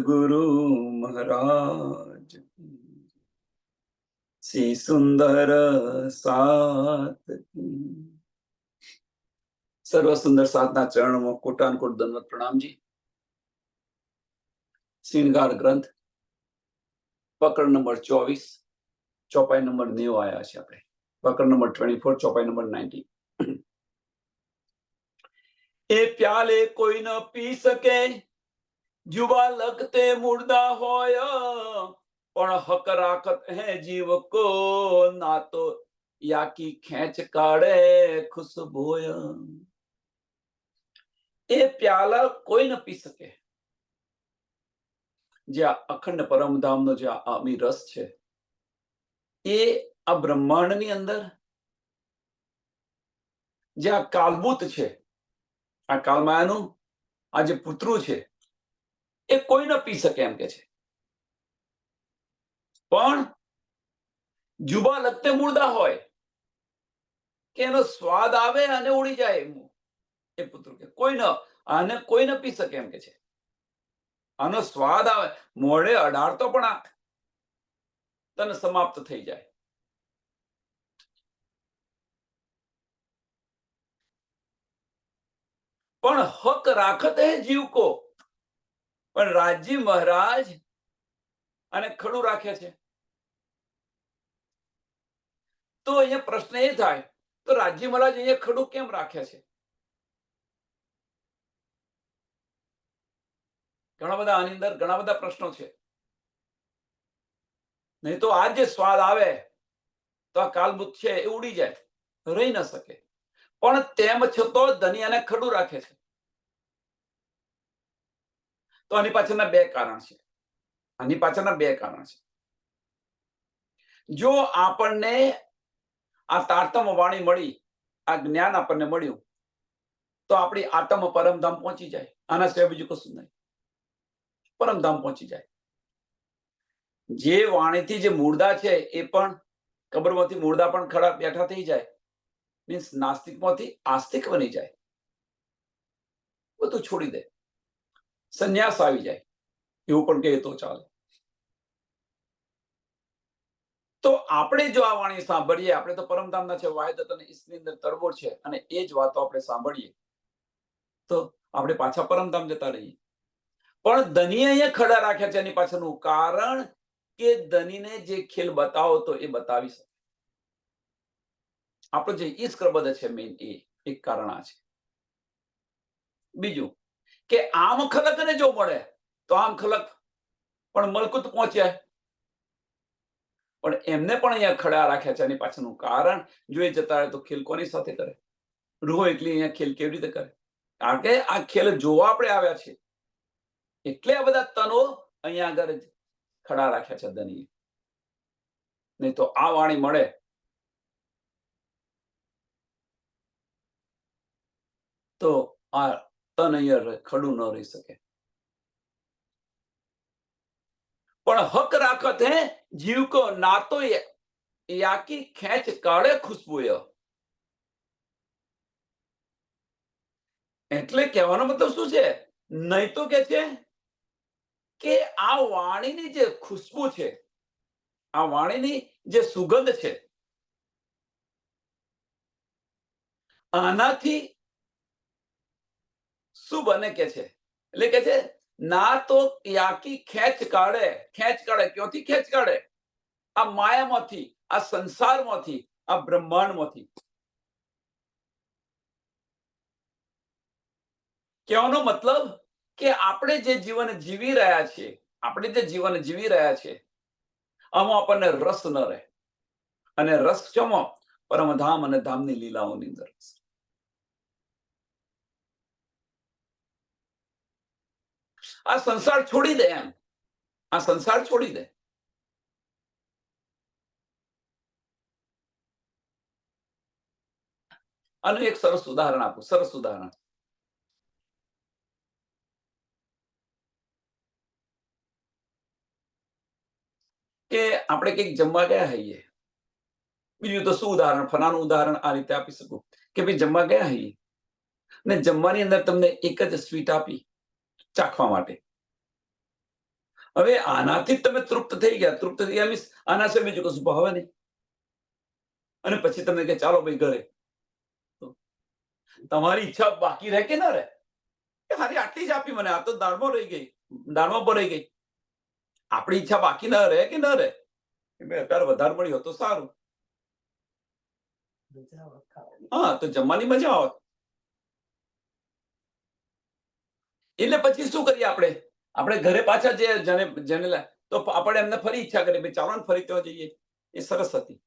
સદગુરુ મહારાજ શ્રી સુંદર સાત સર્વ સુંદર સાતના ચરણોમાં કોટાનકોટ દંડવત પ્રણામજી. શ્રીનગાર ગ્રંથ પકડ નંબર 24, ચોપાઈ નંબર 90 આયા છે. આપણે પકડ નંબર 24, ચોપાઈ નંબર 90. એ પ્યાલે કોઈ ન પી શકે, जुबा लगते मुर्दा होया, पण हक राखत है जीव को, ना तो याकी खेच काढ़े खुशबोया. એ પ્યાલા કોઈ ન પી શકે. જે આ અખંડ પરમધામનો જે અમી રસ છે, એ આ બ્રહ્માંડની અંદર જે આ કાલભૂત છે, આ કાલમાયાનું આ જે પુત્રું છે, એ કોઈ ન પી શકે એમ કે છે. પણ જુબા લગતે મુર્દા હોય કે એનો સ્વાદ આવે અને ઉડી જાય, એ પુત્ર કે કોઈ ન આને કોઈ ન પી શકે એમ કે છે. આનો સ્વાદ આવે, મોઢે અડાડતો પણ આ તને સમાપ્ત થઈ જાય. પણ હક રાખત હે જીવ કો, પણ રાજી મહારાજ અને ખડું રાખે છે. તો અહીંયા પ્રશ્ન એ થાય, તો રાજી મહારાજ અહીંયા ખડું કેમ રાખે છે? ઘણા બધા આની અંદર ઘણા બધા પ્રશ્નો છે. નહીં તો આ જે સ્વાદ આવે તો આ કાલભૂત છે એ ઉડી જાય, રહી ન શકે. પણ તેમ છતાં ધનિયાને ખડું રાખે છે. તો આની પાછળના બે કારણ છે. આની પાછળના બે કારણ છે. જો આપણને આ તારતમ વાણી મળી, આ જ્ઞાન આપણને મળ્યું, તો આપણી આત્મ પરમધામ પહોંચી જાય. આના સિવાય બીજું કશું નહીં. પરમધામ પહોંચી જાય. જે વાણીથી જે મુર્દા છે એ પણ કબરમાંથી મુર્દા પણ ખડા બેઠા થઈ જાય. મીન્સ નાસ્તિકમાંથી આસ્તિક બની જાય. બધું છોડી દે, સંન્યાસ આવી જાય, એવું પણ કહીએ તો ચાલે. તો આપણે જો આ વાણી સાંભળીએ, આપણે તો પરમધામના છે, વાયદત અને ઈસની અંદર તરબોળ છે, અને એ જ વાતો આપણે સાંભળીએ તો આપણે પાછા પરમધામ જતા રહીએ. પણ ધની અહીંયા ખડા રાખ્યા છે. એની પાછળનું કારણ કે ધનીને જે ખેલ બતાવો તો એ બતાવી શકે. આપણો જે ઈશ્કરબદ છે મેઇન, એ એક કારણ આ છે. બીજું કે આમ ખલકને જો મળે તો આમ ખલક પણ મલકુત પહોંચ્યા, પણ એમને પણ અહીંયા ખડા રાખ્યા છે. એની પાછળનું કારણ, જો એ જતા રહે તો ખેલ કોની સાથે કરે? રૂહો એકલી અહીંયા ખેલ કેવી રીતે કરે? કારણ કે આ ખેલ જોવા આપણે આવ્યા છે, એટલે આ બધા તનો અહીંયા આગળ ખડા રાખ્યા છે ધનીએ. નહીં તો આ વાણી મળે તો આ તન અહીંયા ખડું ન રહી શકે. પણ હક રાખત હે જીવ કો, ના તો યાકી ખેંચ કાઢે ખુશ્બુય. એટલે કહેવાનો મતલબ શું છે? નહીં તો કે છે કે આ વાણીની જે ખુશ્બુ છે, આ વાણીની જે સુગંધ છે, આનાથી શું બને કે છે? એટલે કે છે ના તો યાકી ખેંચ કાઢે. ખેંચ કાઢે ક્યાંથી? ખેંચ કાઢે આ માયામાંથી, આ સંસારમાંથી, આ બ્રહ્માંડમાંથી. કહેવાનો મતલબ કે આપણે જે જીવન જીવી રહ્યા છીએ, આમાં આપણને રસ ન રહે. અને રસ ચમો પરમધામ અને ધામની લીલાઓની અંદર. આ સંસાર છોડી દે, એમ આ સંસાર છોડી દે. આનું એક સરસ ઉદાહરણ આપું. સરસ ઉદાહરણ કે આપણે કંઈક જમવા ગયા હઈએ. બીજું તો શું ઉદાહરણ, ફલાનું ઉદાહરણ આ રીતે આપી શકું કે ભાઈ જમવા ગયા હઈએ ને જમવાની અંદર તમને એક જ સ્વીટ આપી ચાખવા માટે. હવે આનાથી જ તમે તૃપ્ત થઈ ગયા. તૃપ્ત થઈ ગયા મીન્સ આના સિવાય બીજું કશું ભાવે નહીં. અને પછી તમે કે ચાલો ભાઈ ઘરે. તમારી ઈચ્છા બાકી રહે કે ના રહે? કે હારી આટલી જ આપી મને, આ તો દાળમાં રહી ગઈ, દાળમાં ભરાઈ ગઈ. આપણી ઈચ્છા બાકી ના રહે કે ન રહે? અત્યારે વધારે મળી હોત તો સારું. હા, તો જમવાની મજા આવત. એટલે પછી શું કરીએ આપણે? આપણે ઘરે પાછા જે જેને તો આપણે એમને ફરી ઈચ્છા કરીએ, ભાઈ ચાલો ને ફરી ત્યાં જઈએ. એ સરસ હતી.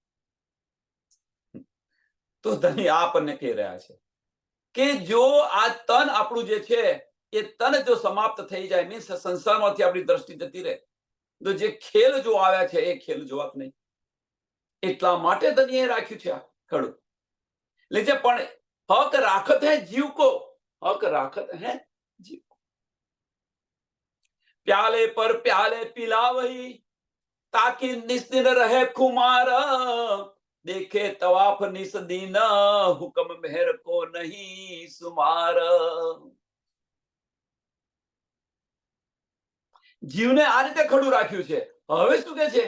તો ધણી આ આપણને કહી રહ્યા છે કે જો આ તન આપણું જે છે એ તન જો સમાપ્ત થઈ જાય, મીન્સ સંસારમાંથી આપણી દ્રષ્ટિ જતી રહે, તો જે ખેલ જો આવ્યા છે એ ખેલ જોવાત નહીં. એટલા માટે ધણીએ રાખ્યું છે આ ખડું. એટલે પણ હક રાખત હે જીવ કો, હક રાખત હે જીવ કો. प्याले पर प्याले पिलावही ताकि निस्दिन रहे खुमार, देखे तवाफ निस्दिन हुक्म मेहर को नहीं सुमार. જીવને આ રીતે ખડું રાખ્યું છે. હવે શું કે છે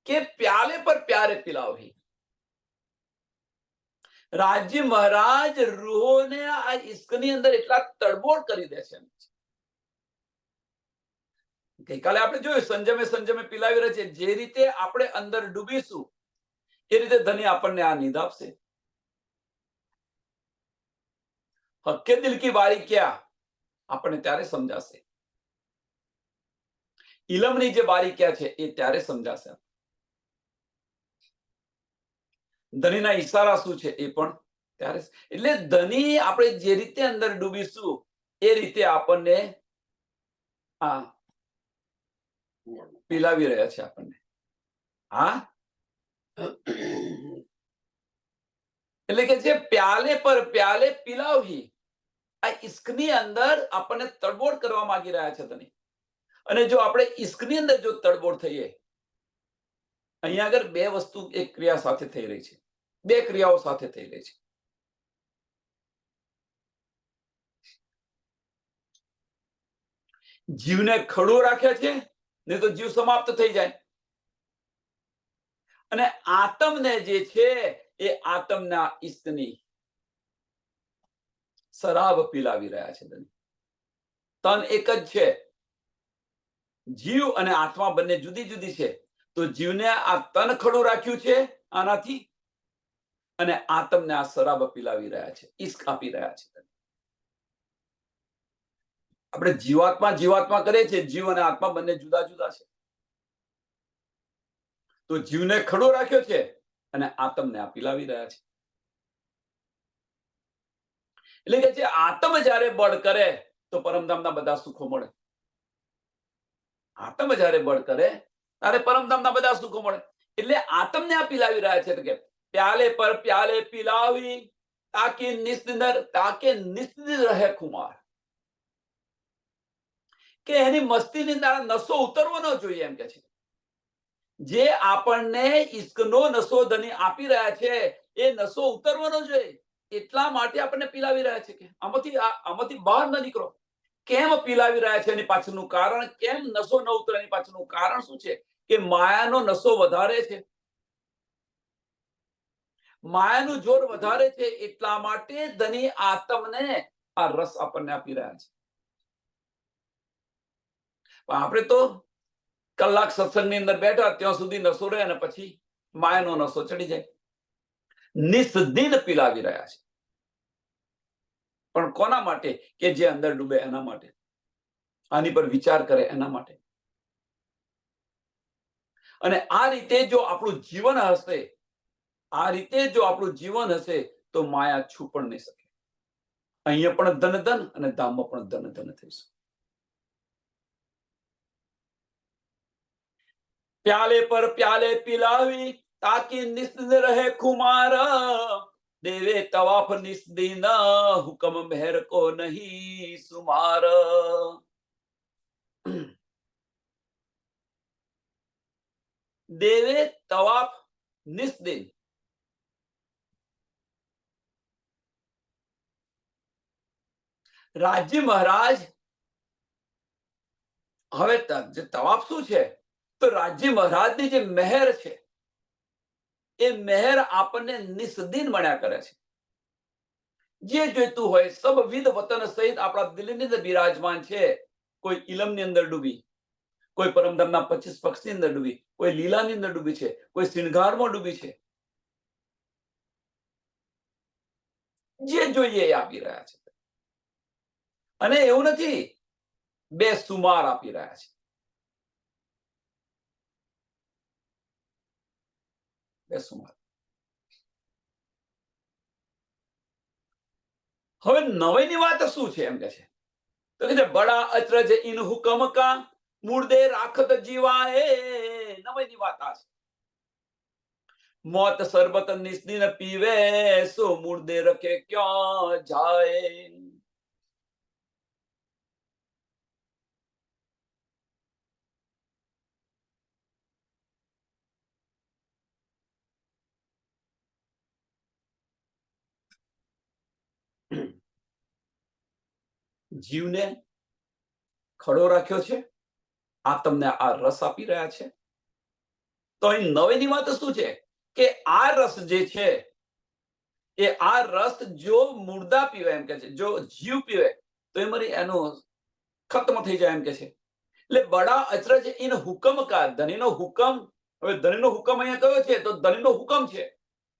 કે પ્યાલે પર પ્યારે પિલાવહી. રાજ્ય મહારાજ રૂહોને આ ઇશ્કની અંદર એટલા તડબોળ કરી દે છે. ગઈકાલે આપણે જોયું સંજમે સંજમે પીલાવી રહે છે. જે રીતે આપણે અંદર ડૂબીશું એ રીતે ધણી આપણને આ નીંદ આપશે. હક્કે દિલ કી બારી ક્યાં આપણને ત્યારે સમજાશે. ઇલમની જે બારી ક્યાં છે એ ત્યારે સમજાશે. ધણીના ઈશારા શું છે એ પણ ત્યારે. એટલે ધણી આપણે જે રીતે અંદર ડૂબીશું એ રીતે આપણને આ પીલાવી રહ્યા છે આપણને. હા, એટલે કે જે પ્યાલે પર પ્યાલે પીલાવહી, આ ઇશ્કની અંદર આપણને તડબોળ કરવા માંગી રહ્યા છે ધણી. અને જો આપણે ઇશ્કની અંદર જો તડબોળ થઈએ, અહીંયા આગળ બે વસ્તુ એક ક્રિયા સાથે થઈ રહી છે, બે ક્રિયાઓ સાથે થઈ રહી છે. જીવને ખડો રાખ્યા છે ને તો જીવ સમાપ્ત થઈ જાય. અને આત્મને જે છે એ આત્મના ઇશ્કની શરાબ પીલાવી રહ્યા છે. તન એક જ છે, જીવ અને આત્મા બંને જુદી જુદી છે. તો જીવને આ તન ખડું રાખ્યું છે આનાથી, અને આત્મને આ શરાબ પીલાવી રહ્યા છે, ઇશ્ક આપી રહ્યા છે. આપણે જીવાત્મા જીવાત્મા કરીએ છીએ, જીવ અને આત્મા બંને જુદા જુદા છે. તો જીવને ખડો રાખ્યો છે અને આત્મને આ પીલાવી રહ્યા છે. એટલે કે જે આત્મ જ્યારે બળ કરે તો પરમધામના બધા સુખો મળે. આત્મ જ્યારે બળ કરે ત્યારે પરમધામના બધા સુખો મળે. એટલે આત્મને આ પીલાવી રહ્યા છે કે પ્યાલે પર પ્યાલે પીલાવી તાકે નિસ્તિર રહે ખુમાર. કે એની મસ્તીની અંદર નશો ઉતરવો ન જોઈએ એમ કે છે. જે આપણને ઇશ્કનો નશો ધણી આપી રહ્યા છે એ નશો ઉતરવો ન જોઈએ. એટલા માટે આપણને પીલાવી રહ્યા છે કે આમાંથી બહાર ન નીકળો. કેમ પીલાવી રહ્યા છે એની પાછળનું કારણ, કેમ નશો ન ઉતરે એની પાછળનું કારણ શું છે કે માયાનો નશો વધારે છે. માયાનું જોર વધારે છે એટલા માટે ધણી આત્મને આ રસ આપણને આપી રહ્યા છે. આપણે તો કલાક સત્સંગની અંદર બેઠા ત્યાં સુધી નશો રહે અને પછી માયાનો નશો ચડી જાય. નિસ્દિન પીલાવી રહ્યા છે. પણ કોના માટે? કે જે અંદર ડૂબે એના માટે, આની પર વિચાર કરે એના માટે. અને આ રીતે જો આપણું જીવન હશે, આ રીતે જો આપણું જીવન હશે તો માયા છૂ પણ નહીં શકે. અહીંયા પણ ધન ધન અને ધામમાં પણ ધન ધન થઈશું. પ્યાલે પર પ્યાલે પીલાવી તાકી નિસ્દિન રહે ખુમાર, દેવે તવાફ નિસ્દિન હુકમ મેહર કો નહીં સુમાર. દેવે તવાફ નિસ્દિન. રાજ્ય મહારાજ હવે જે તવાફ શું છે, તો રાજ્ય મહારાજની જે મહેર છે, એ મહેર આપણને નિસ્દિન મળ્યા કરે છે. જે જોઈતું હોય સબ વિધ વતન સહિત આપણા દિલની અંદર બિરાજમાન છે. કોઈ ઇલમની અંદર ડૂબી, કોઈ પરમધામના 25 પક્ષની અંદર ડૂબી, કોઈ લીલાની અંદર ડૂબી છે, કોઈ શૃંગારમાં ડૂબી છે. જે જોઈએ એ આપી રહ્યા છે. અને એવું નથી બેસુમાર આપી રહ્યા છે. બેસુમાર. હવે નવાઈની વાત શું છે એમ કે છે, તો કે છે બડા અચરજ ઇન હુકમ કા મુર્દે રાખત જીવાએ. નવાઈની વાત આ છે. મોત શરબત નિસ્દિન પીવે સો મુર્દે રખે ક્યાં જાય. જીવને ખડો રાખ્યો છે, આ તમને આ રસ આપી રહ્યા છે. તો અહીં નવાઈની વાત શું છે કે આ રસ જે છે એ આ રસ જો મુર્દા પીવે એમ કે છે, જો જીવ પીવે તો એ મરી એનું ખત્મ થઈ જાય એમ કે છે. એટલે બડા અચરજ ઇન હુકમ કા, ધણીનો હુકમ. હવે ધણીનો હુકમ અહીંયા કયો છે, તો ધણીનો હુકમ છે,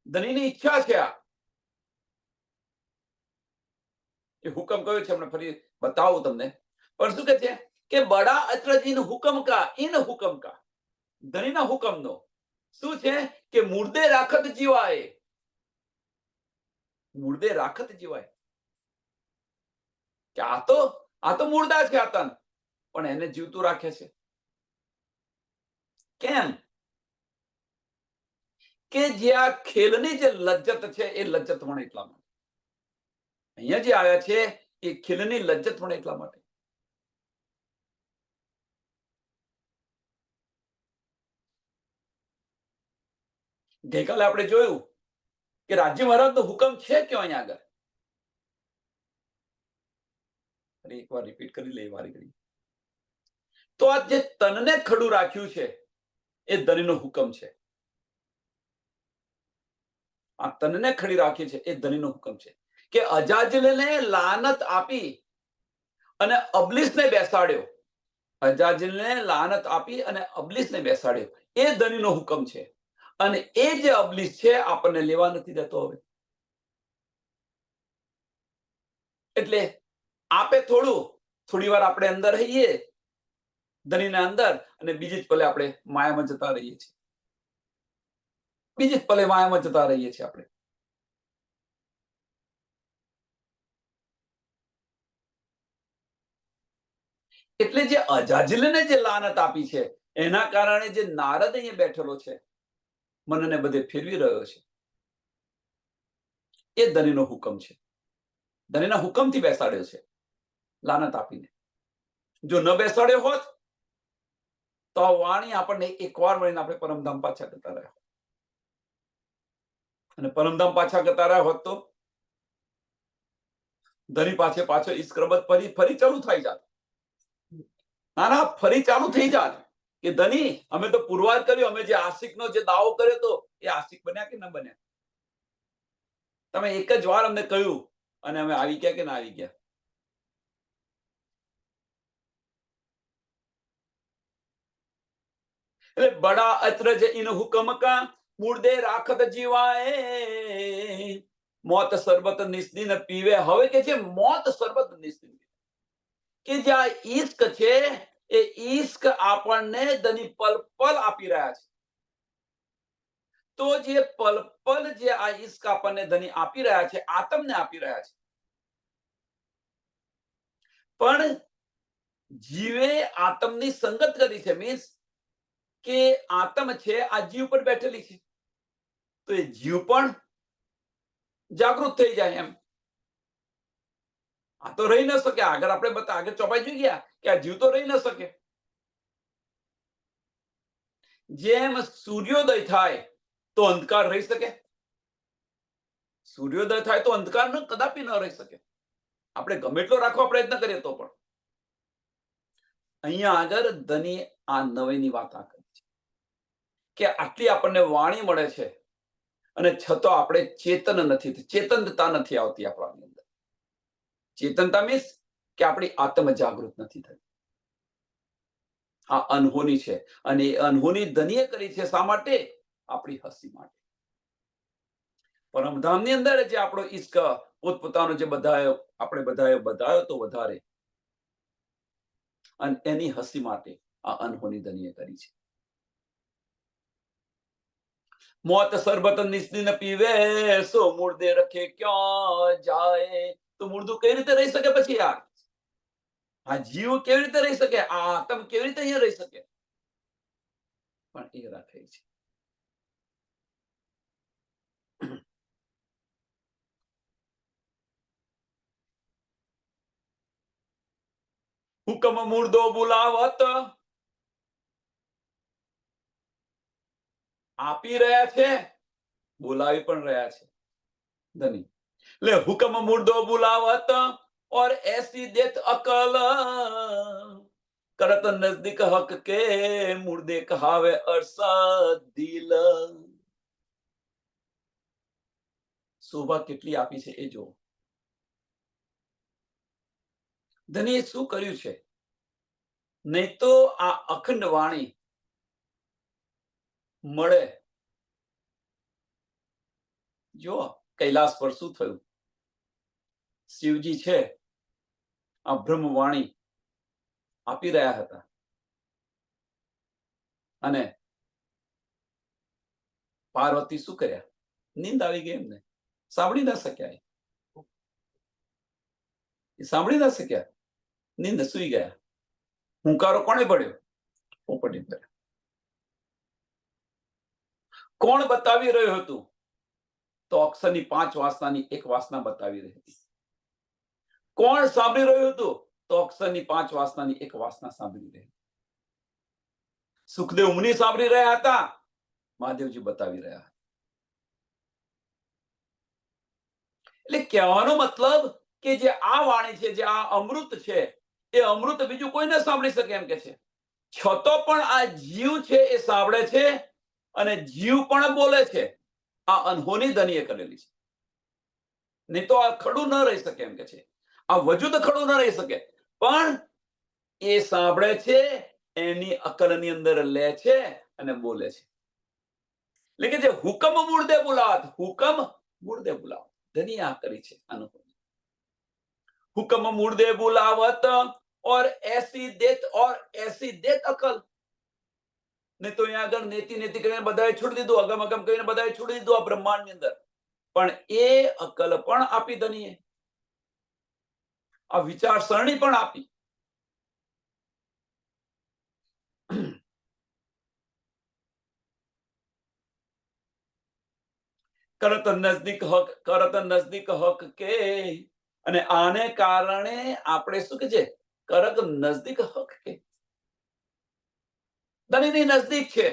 ધણીની ઈચ્છા છે. આ એ હુકમ કયો છે આપણે ફરી બતાવું તમને. પણ શું કે છે કે બડા અચરજ ઇન હુકમ કા, ઇન હુકમ કા, ધણીના હુકમનો શું છે કે મુર્દે રાખત જીવાય. મુર્દે રાખત જીવાય કે આ તો મુર્દા છે આ તન, પણ એને જીવતું રાખે છે. કેમ કે જે આ ખેલની જે લજ્જત છે એ લજ્જત મળે એટલા માટે. અહીંયા જે આવ્યા છે એ ખેલની લજ્જત મળે એટલા માટે. ગઈકાલે આપણે જોયું કે રાજ્ય મહારાજનો હુકમ છે ક્યાં અહીંયા આગળ. એકવાર રિપીટ કરી લઈએ વારી ઘડી. તો આ જે તનને ખડું રાખ્યું છે એ ધણીનો હુકમ છે. આ તનને ખડી રાખી છે એ ધણીનો હુકમ છે કે અજાજિલને લાનત આપી અને અબલીસને બેસાડ્યો. અજાજિલને લાનત આપી અને અબલીસને બેસાડ્યો એ ધણીનો હુકમ છે. અને એ જે અબલીસ છે આપણને લેવા નથી દેતો. હવે એટલે આપે થોડી વાર આપણે અંદર રહીએ ધણીના અંદર, અને બીજી જ પલે આપણે માયામાં જતા રહીએ છીએ. બીજી જ પલે માયામાં જતા રહીએ છીએ આપણે. એટલે જે અજાજિલને જે લાનત આપી છે એના કારણે જે નારદ અહીંયા બેઠેલો છે, મનને બધે ફેરવી રહ્યો છે, એ ધણીનો હુકમ છે. ધણીના હુકમથી બેસાડ્યો છે લાનત આપીને. જો ન બેસાડ્યો હોત તો આ વાણી આપણને એકવાર મળીને આપણે પરમધામ પાછા જતા રહ્યા. અને પરમધામ પાછા જતા રહ્યા હોત તો ધણી પાછો ઈસ્કરબત ફરી ચાલુ થઈ જાત. ના ફરી ચાલુ થઈ જાત કે ધણી અમે તો પુરવાર કર્યો, અમે જે આશિકનો જે દાવો કર્યો તો એ આશિક બન્યા કે ન બન્યા. તમે એક જ વાર અમને કહ્યું અને અમે આવી ગયા કે ના આવી ગયા. એટલે બડા અચરજ ઇન હુકમ કા મુર્દે રાખત જીવાય. મોત શરબત નિસ્દિન પીવે. હવે કે છે મોત શરબત નિસ્દિન, કે જે આ ઈશ્ક છે એ ઈશ્ક આપણને ધની પલ પલ આપી રહ્યા છે. તો જે પલ પલ જે આ ઈશ્ક આપણને ધની આપી રહ્યા છે, આતમને આપી રહ્યા છે, પણ જીવે આતમની સંગત કરી છે. મીન્સ કે આતમ છે આ જીવ પર બેઠેલી છે, તો એ જીવ પણ જાગૃત થઈ જાય એમ. આ તો રહી ન શકે. આગળ આપણે આગળ ચોપાઈ જોઈ ગયા કે આ જીવ તો રહી ન શકે. જેમ સૂર્યોદય થાય તો અંધકાર રહી શકે? સૂર્યોદય થાય તો અંધકાર કદાપી ન રહી શકે. આપણે ગમે એટલો રાખવા પ્રયત્ન કરીએ તો પણ. અહીંયા આગળ ધની આ નવેની વાત આ કરી છે કે આટલી આપણને વાણી મળે છે અને છતાં આપણે ચેતન નથી, ચેતનતા નથી આવતી આપણાની અંદર. ચેતનતા મીન્સ કે આપણી આત્મ જાગૃત નથી થતી. આ અનહોની છે અને એ અનહોની ધનીએ કરી છે. શા માટે? આપણી હસી માટે. પરમધામની અંદર જે આપણો ઈશ્ક પોતપોતાનો જે બધાયો આપણે બધાયો તો વધારે, અને એની હસી માટે આ અનહોની ધનીએ કરી છે. મોત સરબત નિસ્દિન પીવે, સો મુર્દે રખે ક્યાં જાય. તો મુર્દું કઈ રીતે રહી શકે પછી યાર? આ જીવ કેવી રીતે રહી શકે? આ આત્મ કેવી રીતે અહીંયા રહી શકે? પણ એ રાખે છે. હુકમ મુર્દો બોલાવત, આપી રહ્યા છે, બોલાવી પણ રહ્યા છે ધની. ले हुक्म मुर्दो बुलावत और ऐसी देत अकल, करत नजदीक हक के मुर्दे कहावे अरसा दिल. શોભા કેટલી આપી છે એ જો. ધનીએ શું કર્યું છે? નહીં તો આ અખંડ વાણી મળે. જો કૈલાસ પર શું થયું? શિવજી છે આ બ્રહ્મવાણી આપી રહ્યા હતા અને પાર્વતી શું કર્યા? નીંદ આવી ગઈ એમને, સાંભળી ના શક્યા. એ સાંભળી ના શક્યા, નીંદ સુઈ ગયા. હુંકારો કોણે પડ્યો? પોપટે પડ્યો. કોણ બતાવી રહ્યું હતું? તો અક્ષરની 5 વાસનાની એક વાસના બતાવી રહી હતી. કોણ સાંભળી રહ્યું હતું? તો અક્ષરની 5 વાસનાની એક વાસના સાંભળી રહી. સુખદેવ મુનિ સાંભળી રહ્યા હતા, મહાદેવજી બતાવી રહ્યા હતા. એટલે કહેવાનો મતલબ કે જે આ વાણી છે, જે આ અમૃત છે, એ અમૃત બીજું કોઈ ન સાંભળી શકે એમ કે છે. છતાં પણ આ જીવ છે એ સાંભળે છે અને જીવ પણ બોલે છે. આ અનહોની ધનીએ કરેલી છે. નહીં તો આ ખડું ન રહી શકે એમ કે છે. આ વજૂદ ખડું ન રહી શકે. પણ એ સાંભળે છે, એની અકલની અંદર લે છે અને બોલે છે. એટલે કે જે હુકમ મુર્દે બોલાવત, હુકમ મુર્દે બોલાવત ધની આ કરી છે અનુભવ. હુકમ મુર્દે બોલાવત और ऐसी देत अकल. ને તો અહીંયા આગળ નેતિ નેતિ કરીને બધાએ છોડી દીધું, અગમ અગમ કરીને બધાએ છોડી દીધું આ બ્રહ્માંડની અંદર. પણ એ અકલ પણ આપી ધનીએ, આ વિચારસરણી પણ આપી. કરત નજદીક હક કે, અને આને કારણે આપણે શું કે છે? કરત નજદીક હક કે, ધનીની નજદીક છે.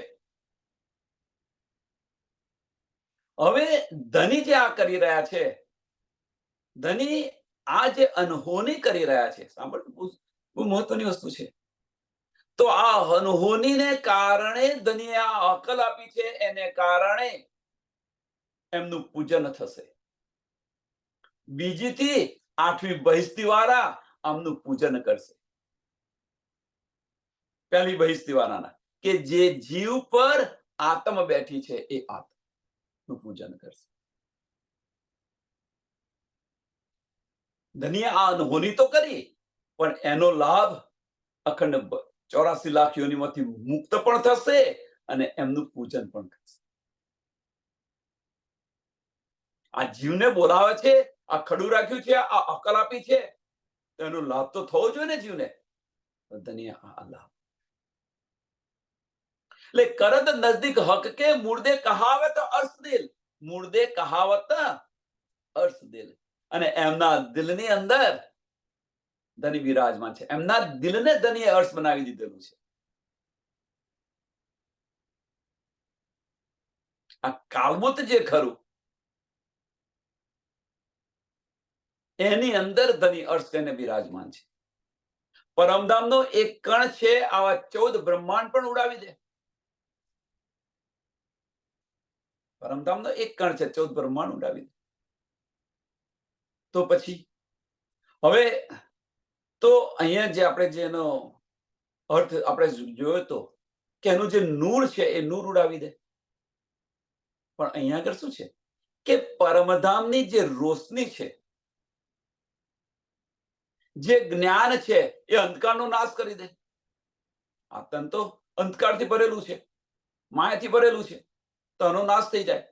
હવે ધની જે આ કરી રહ્યા છે, ધની આ જે અનહોની કરી રહ્યા છે, સાંભળ, બહુ મહત્વની વસ્તુ છે. તો આ અનહોનીને કારણે ધનીએ આ અકલ આપી છે, એને કારણે એમનું પૂજન થશે. બીજીથી 8મી બહિસ્તી વાળા આમનું પૂજન કરશે. પહેલી બહિસ્તી વાળાના કે જે જીવ પર આત્મ બેઠી છે એ આત્મનું પૂજન કરશે. ધનીએ આ અનહોની તો કરી, પણ એનો લાભ અખંડ 84 લાખ યોનિમાંથી મુક્ત પણ થશે અને એમનું પૂજન પણ થશે. આ જીવને બોલાવે છે, આ ખડું રાખ્યું છે, આ અકલ આપી છે, તો એનો લાભ તો થવો જોઈએ ને જીવને. ધનીએ આ લાભ. એટલે કરદ નજદીક હક કે મુર્દે કહાવત અર્શ દિલ. મુર્દે કહાવત અર્શ દિલ. અને એમના દિલની અંદર ધની બિરાજમાન છે. એમના દિલને ધનીએ અર્શ બનાવી દીધેલું છે. આ કાળમુત જે ખરું એની અંદર ધની અર્શ કરીને બિરાજમાન છે. પરમધામનો એક કણ છે, આવા 14 બ્રહ્માંડ પણ ઉડાવી દે. પરમધામનો એક કણ છે, 14 બ્રહ્માંડ ઉડાવી દે. તો પછી હવે તો અહીંયા જે આપણે જેનો અર્થ આપણે જોયો તો કે એનું જે નૂર છે એ નૂર ઉડાવી દે. પણ અહીંયા આગળ શું છે કે પરમધામની જે રોશની છે, જે જ્ઞાન છે, એ અંધકારનો નાશ કરી દે. આ તન તો અંધકારથી ભરેલું છે, માયાથી ભરેલું છે, તો એનો નાશ થઈ જાય.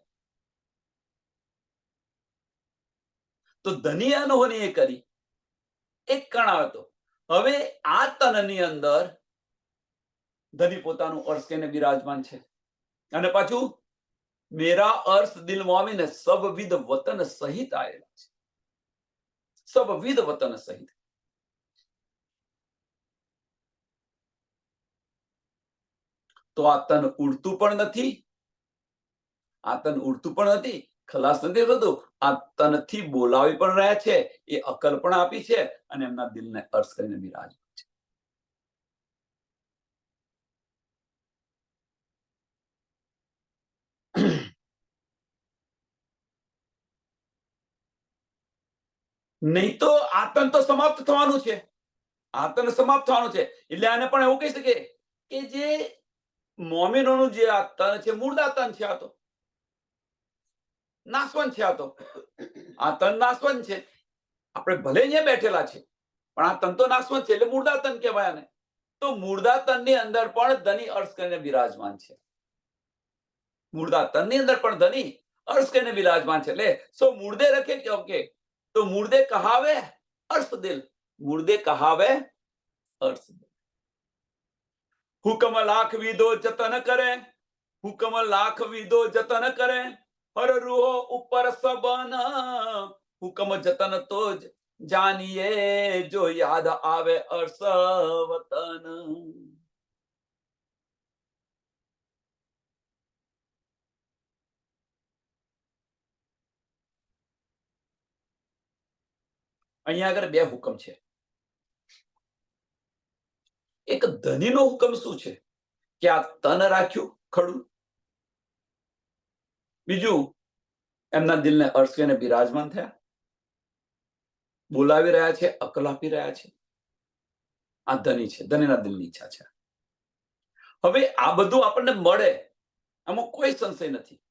તો ધની અનહોની એ કરી એક કણ હતો. હવે આ તનની અંદર ધની પોતાનું અર્થ કહીને બિરાજમાન છે. અને પાછું મેરા અર્થ દિલ મોમીને સબવિધ વતન સહિત આવેલા છે. સબવિધ વતન સહિત. તો આ તન ઉડતું પણ નથી, આ તન ઉડતું પણ નથી, ખલાસ નથી થતું. આ તનથી બોલાવી પણ રહ્યા છે, એ અકલ પણ આપી છે, અને એમના દિલને અર્થ કરીને બિરાજ. નહીં તો આતન તો સમાપ્ત થવાનું છે. આતન સમાપ્ત થવાનું છે. એટલે આને પણ એવું કહી શકે કે જે મોમિનોનું જે આ તન છે, મુર્દા તન છે. આ તો નાશવંત છે. આ તન નાશવંત છે. આપણે ભલે અહીંયા બેઠેલા છે, પણ આ તન તો નાશવંત છે, એટલે મુર્દા તન કહેવાય આને. તો મુર્દા તનની અંદર પણ ધની અર્થ કરીને બિરાજમાન છે. મુર્દા તનની અંદર પણ ધની અર્થ કરીને બિરાજમાન છે. એટલે સો મુર્દે રખે કે તો મુર્દે કહાવે અર્થ દિલ, મુર્દે કહાવે અર્થ દિલ. હુકમ લાખ વિદો જતન કરે, હુકમ લાખ વિદો જતન કરે, હર રૂહો ઉપર સબન, હુકમ જતન તો જ જાનીએ, જો યાદ આવે અર્થ વતન. અહીંયા આગળ બે હુકમ છે. એક ધનીનો હુકમ શું છે કે આ તન રાખ્યું ખડું. બીજું એમના દિલને અર્થ કરીને બિરાજમાન થયા, બોલાવી રહ્યા છે, અકલ આપી રહ્યા છે. આ ધની છે, ધનીના દિલની ઈચ્છા છે. હવે આ બધું આપણને મળે, આમાં કોઈ સંશય નથી.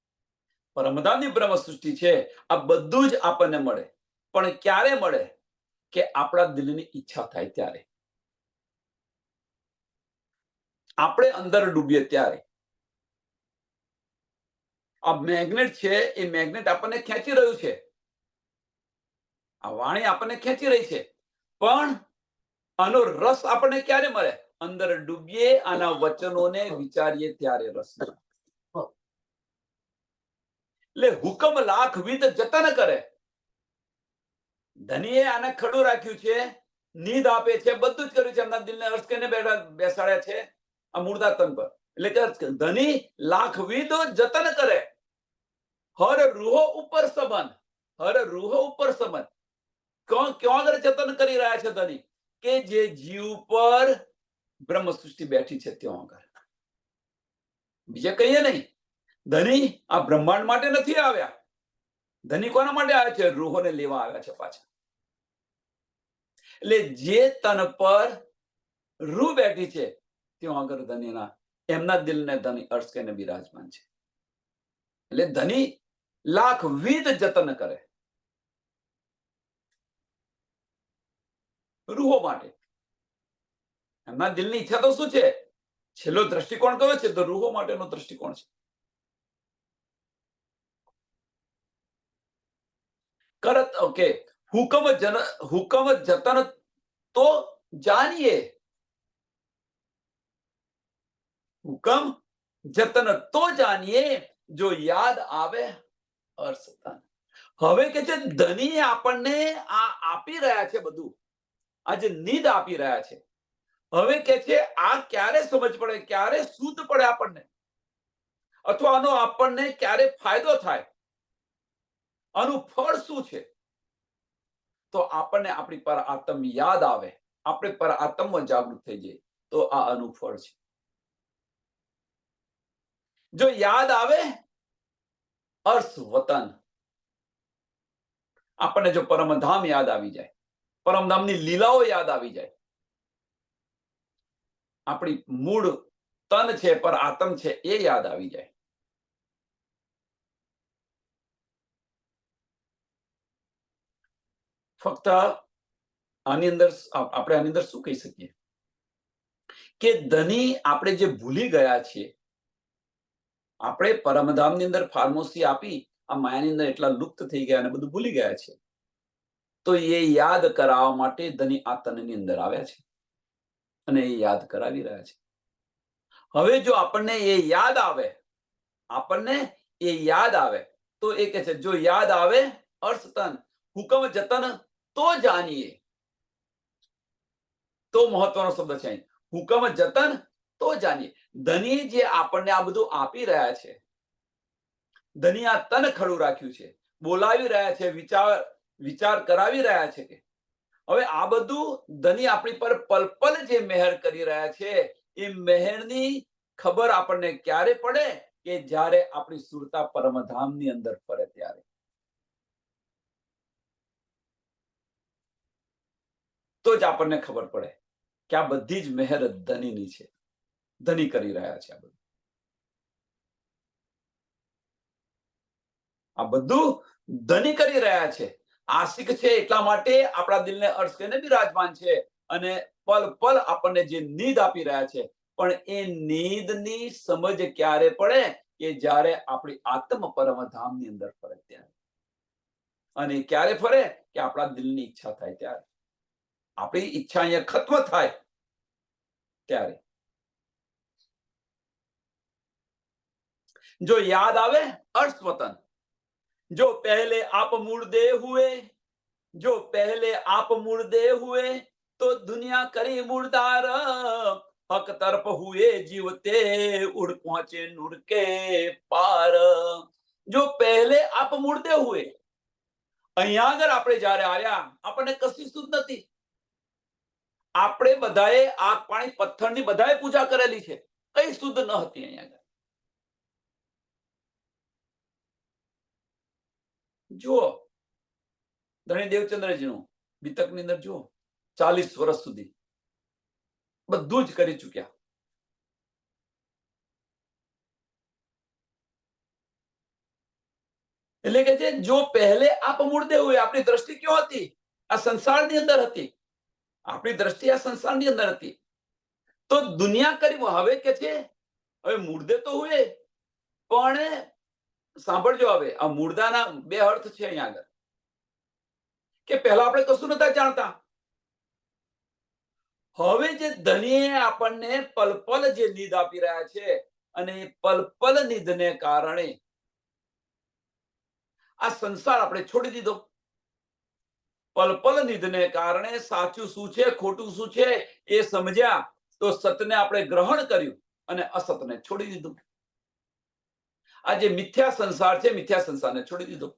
પરમધામની બ્રહ્મ સૃષ્ટિ છે, આ બધું જ આપણને મળે. પણ ક્યારે મળે કે આપણા દિલની ઈચ્છા થાય ત્યારે, આપણે અંદર ડૂબીએ ત્યારે. આ મેગ્નેટ છે, એ મેગ્નેટ આપણને ખેંચી રહ્યું છે. આ વાણી આપણને ખેંચી રહી છે, પણ આનો રસ આપણને ક્યારે મળે? અંદર ડૂબીએ, આના વચનોને વિચારીએ ત્યારે રસ મળે. એટલે હુકમ લાખ વિદ જતન કરે. ધનીએ આને ખડું રાખ્યું છે, નીંદ આપે છે, બધું જ કર્યું છે, એમના દિલને અર્થ કરીને બેસાડ્યા છે આ મુર્દા તન પર. એટલે કે ધની લાખ વિદ જતન કરે, હર રૂહો ઉપર સંબંધ, હર રૂહો ઉપર સંબંધ. ક્યાં આગળ જતન કરી રહ્યા છે ધની? કે જે જીવ પર બ્રહ્મ સૃષ્ટિ બેઠી છે ત્યાં આગળ. બીજે કહીએ નહીં. ધની આ બ્રહ્માંડ માટે નથી આવ્યા. ધની કોના માટે આવ્યા છે? રૂહોને લેવા આવ્યા છે પાછા. એટલે જે તન પર રૂહ બેઠી છે ત્યાં આગળ ધનીના એમના દિલને ધની અર્થ કરીને બિરાજમાન છે. એટલે ધની લાખ વિધ જતન કરે રૂહો માટે. એમના દિલની ઈચ્છા તો શું છે? છેલ્લો દ્રષ્ટિકોણ કયો છે? તો રૂહો માટેનો દ્રષ્ટિકોણ છે. કરત ઓકે હુકમ જતન તો જાણીએ, હુકમ જતન તો જાણીએ, જો યાદ આવે અર્થતન. હવે કે છે ધની આપણને આ આપી રહ્યા છે બધું, આ જે નીંદ આપી રહ્યા છે. હવે કે છે આ ક્યારે સમજ પડે, ક્યારે શુદ્ધ પડે આપણને, અથવા આનો આપણને ક્યારે ફાયદો થાય, આનું ફળ શું છે? તો આપણને આપણી પર આત્મ યાદ આવે, આપણે પર આત્મમાં જાગૃત થઈ જઈએ તો આ આનું ફળ છે. જો યાદ આવે અર્થ વતન, આપણને જો પરમધામ યાદ આવી જાય, પરમધામની લીલાઓ યાદ આવી જાય, આપણી મૂળ તન છે પર આત્મ છે એ યાદ આવી જાય, ફક્ત આની અંદર આપણે આની અંદર શું કહી શકીએ કે ધની આપણે જે ભૂલી ગયા છીએ, આપણે પરમધામની અંદર ફાર્મસી આપી આ માયાની અંદર એટલા લુપ્ત થઈ ગયા અને બધું ભૂલી ગયા છે, તો એ યાદ કરાવવા માટે ધની આ તનની અંદર આવ્યા છે અને એ યાદ કરાવી રહ્યા છે. હવે જો આપણને એ યાદ આવે, આપણને એ યાદ આવે તો એ કહે છે જો યાદ આવે અર્થ તન હુકમ જતન તો જાણીએ. તો મહત્વનો શબ્દ છે, હુકમ જતન તો જાણીએ. ધની જે આપણને આ બધું આપી રહ્યા છે, ધની આ તન ખડું રાખ્યું છે, બોલાવી રહ્યા છે, વિચાર કરાવી રહ્યા છે કે હવે આ બધું ધની આપણી પર પલ પલ જે મહેર કરી રહ્યા છે, એ મહેરની ખબર આપણને ક્યારે પડે કે જ્યારે આપણી સુરતા પરમધામની અંદર ફરે ત્યારે. તો જ આપણને ખબર પડે કે આ બધી જ મહેર ધનીની છે, ધની કરી રહ્યા છે. આ બધું ધની કરી રહ્યા છે. આશિક છે એટલા માટે આપણા દિલને અર્શને બિરાજમાન છે અને પલ પલ આપણને જે નીંદ આપી રહ્યા છે, પણ એ નીંદની સમજ ક્યારે પડે કે જ્યારે આપણી આત્મ પરમધામની અંદર ફરે ત્યારે. અને ક્યારે ફરે કે આપણા દિલની ઈચ્છા થાય ત્યારે, આપણી ઈચ્છા અહીંયા ખત્મ થાય ત્યારે. जो याद आवे अर्थ वतन, जो पहले आप मुर्दे हुए, जो पहले आप मुर्दे हुए तो दुनिया करी मुर्दार, हक तरफ हुए जीवते उड़ पहुंचे नूर के पार. जो पहले आप मुर्दे हुए, અહીંયા આગળ આપણે જ્યારે આવ્યા આપણને કશી શુદ્ધ નથી. આપણે બધાએ આગ પાણી પથ્થરની બધાએ પૂજા કરેલી છે, કઈ શુદ્ધ ન હતી. અહીંયા આગળ જુઓ ધણી દેવચંદ્રજીનું બીતકની અંદર જુઓ, 40 વર્ષ સુધી બધું જ કરી ચૂક્યા. એટલે કે છે જો પહેલે આપ મુર્દે હોય, આપણી દ્રષ્ટિ ક્યાં હતી? આ સંસારની અંદર હતી. આપણી દ્રષ્ટિ આ સંસારની અંદર હતી. તો દુનિયા કરી હવે કે છે હવે મુર્દે તો હોય, પણ સાંભળજો, હવે આ મુર્દાના બે અર્થ છે અહીંયા આગળ કે પહેલા આપણે કશું નતા જાણતા. હવે જે ધનીએ આપણને પલ પલ જે નીંદ આપી રહ્યા છે અને એ પલ પલ નીંદને કારણે આ સંસાર આપણે છોડી દીધો. પલ પલ નીંદને કારણે સાચું શું છે ખોટું શું છે એ સમજ્યા તો સતને આપણે ગ્રહણ કર્યું અને અસતને છોડી દીધું. આ જે મિથ્યા સંસાર છે, મિથ્યા સંસારને છોડી દીધો.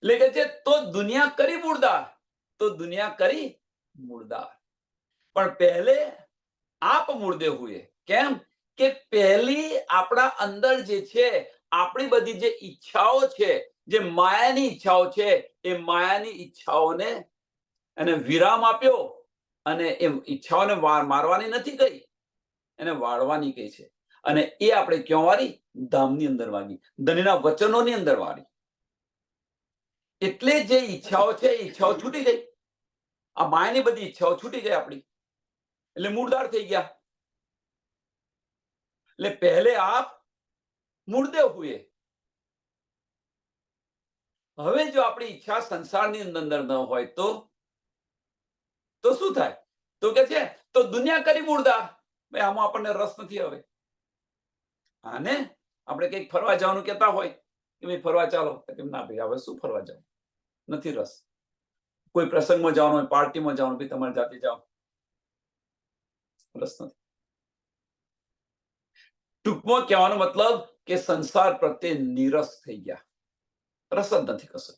એટલે કે છે તો દુનિયા કરી મુર્દાર, તો દુનિયા કરી મુર્દાર. પણ પહેલે આપ મુર્દે હુએ. કેમ કે પહેલી આપણા અંદર જે છે, આપણી બધી જે ઈચ્છાઓ છે, જે માયાની ઈચ્છાઓ છે, એ માયાની ઈચ્છાઓને એને વિરામ આપ્યો અને એ ઈચ્છાઓને મારવાની નથી કહી, એને વાળવાની કહી છે. અને એ આપણે ક્યાં વાળી? ધામની અંદર વાળી, ધનીના વચનોની અંદર વાળી. એટલે જે ઈચ્છાઓ છે એ ઈચ્છાઓ છૂટી ગઈ. આ માયાની બધી ઈચ્છાઓ છૂટી ગઈ આપણી, એટલે મૂળદાર થઈ ગયા. એટલે પહેલે આપ મુર્દે હુએ. હવે જો આપણી ઈચ્છા સંસારની અંદર ન હોય તો શું થાય? તો કે છે તો દુનિયા કરી મુર્દાર. ભાઈ આમાં આપણને રસ નથી. હવે આને આપણે કંઈક ફરવા જવાનું કહેતા હોય કે ભાઈ ફરવા ચાલો, ના ભાઈ હવે શું ફરવા જવું, નથી રસ. કોઈ પ્રસંગમાં જવાનું હોય, પાર્ટીમાં જવાનું, ભાઈ તમારે જાતે જાઓ, રસ નથી. ટૂંકમાં કહેવાનો મતલબ કે સંસાર પ્રત્યે નીરસ થઈ ગયા, રસ જ નથી કશો.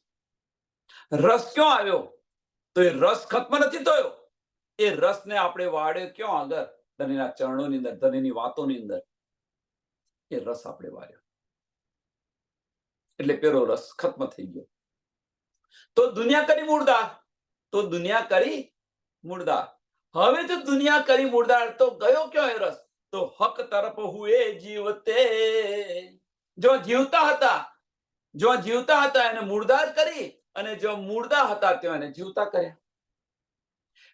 રસ ક્યાં આવ્યો? તો એ રસ ખત્મ નથી થયો. એ રસને આપણે વાળ્યો ક્યાં આગળ? ધણીના ચરણોની અંદર, ધણીની વાતોની અંદર એ રસ આપણે વાળ્યો. એટલે પેલો રસ ખત્મ થઈ ગયો. તો દુનિયા કરી મૂળદાર, તો દુનિયા કરી મૂળદાર. હવે જો દુનિયા કરી મૂળદાર તો ગયો ક્યાં એ રસ? તો હક તરફ હુએ જીવતે. જો જીવતા હતા એને મૂળદાર કરી, અને જો મૂળદા હતા ત્યાં એને જીવતા કર્યા.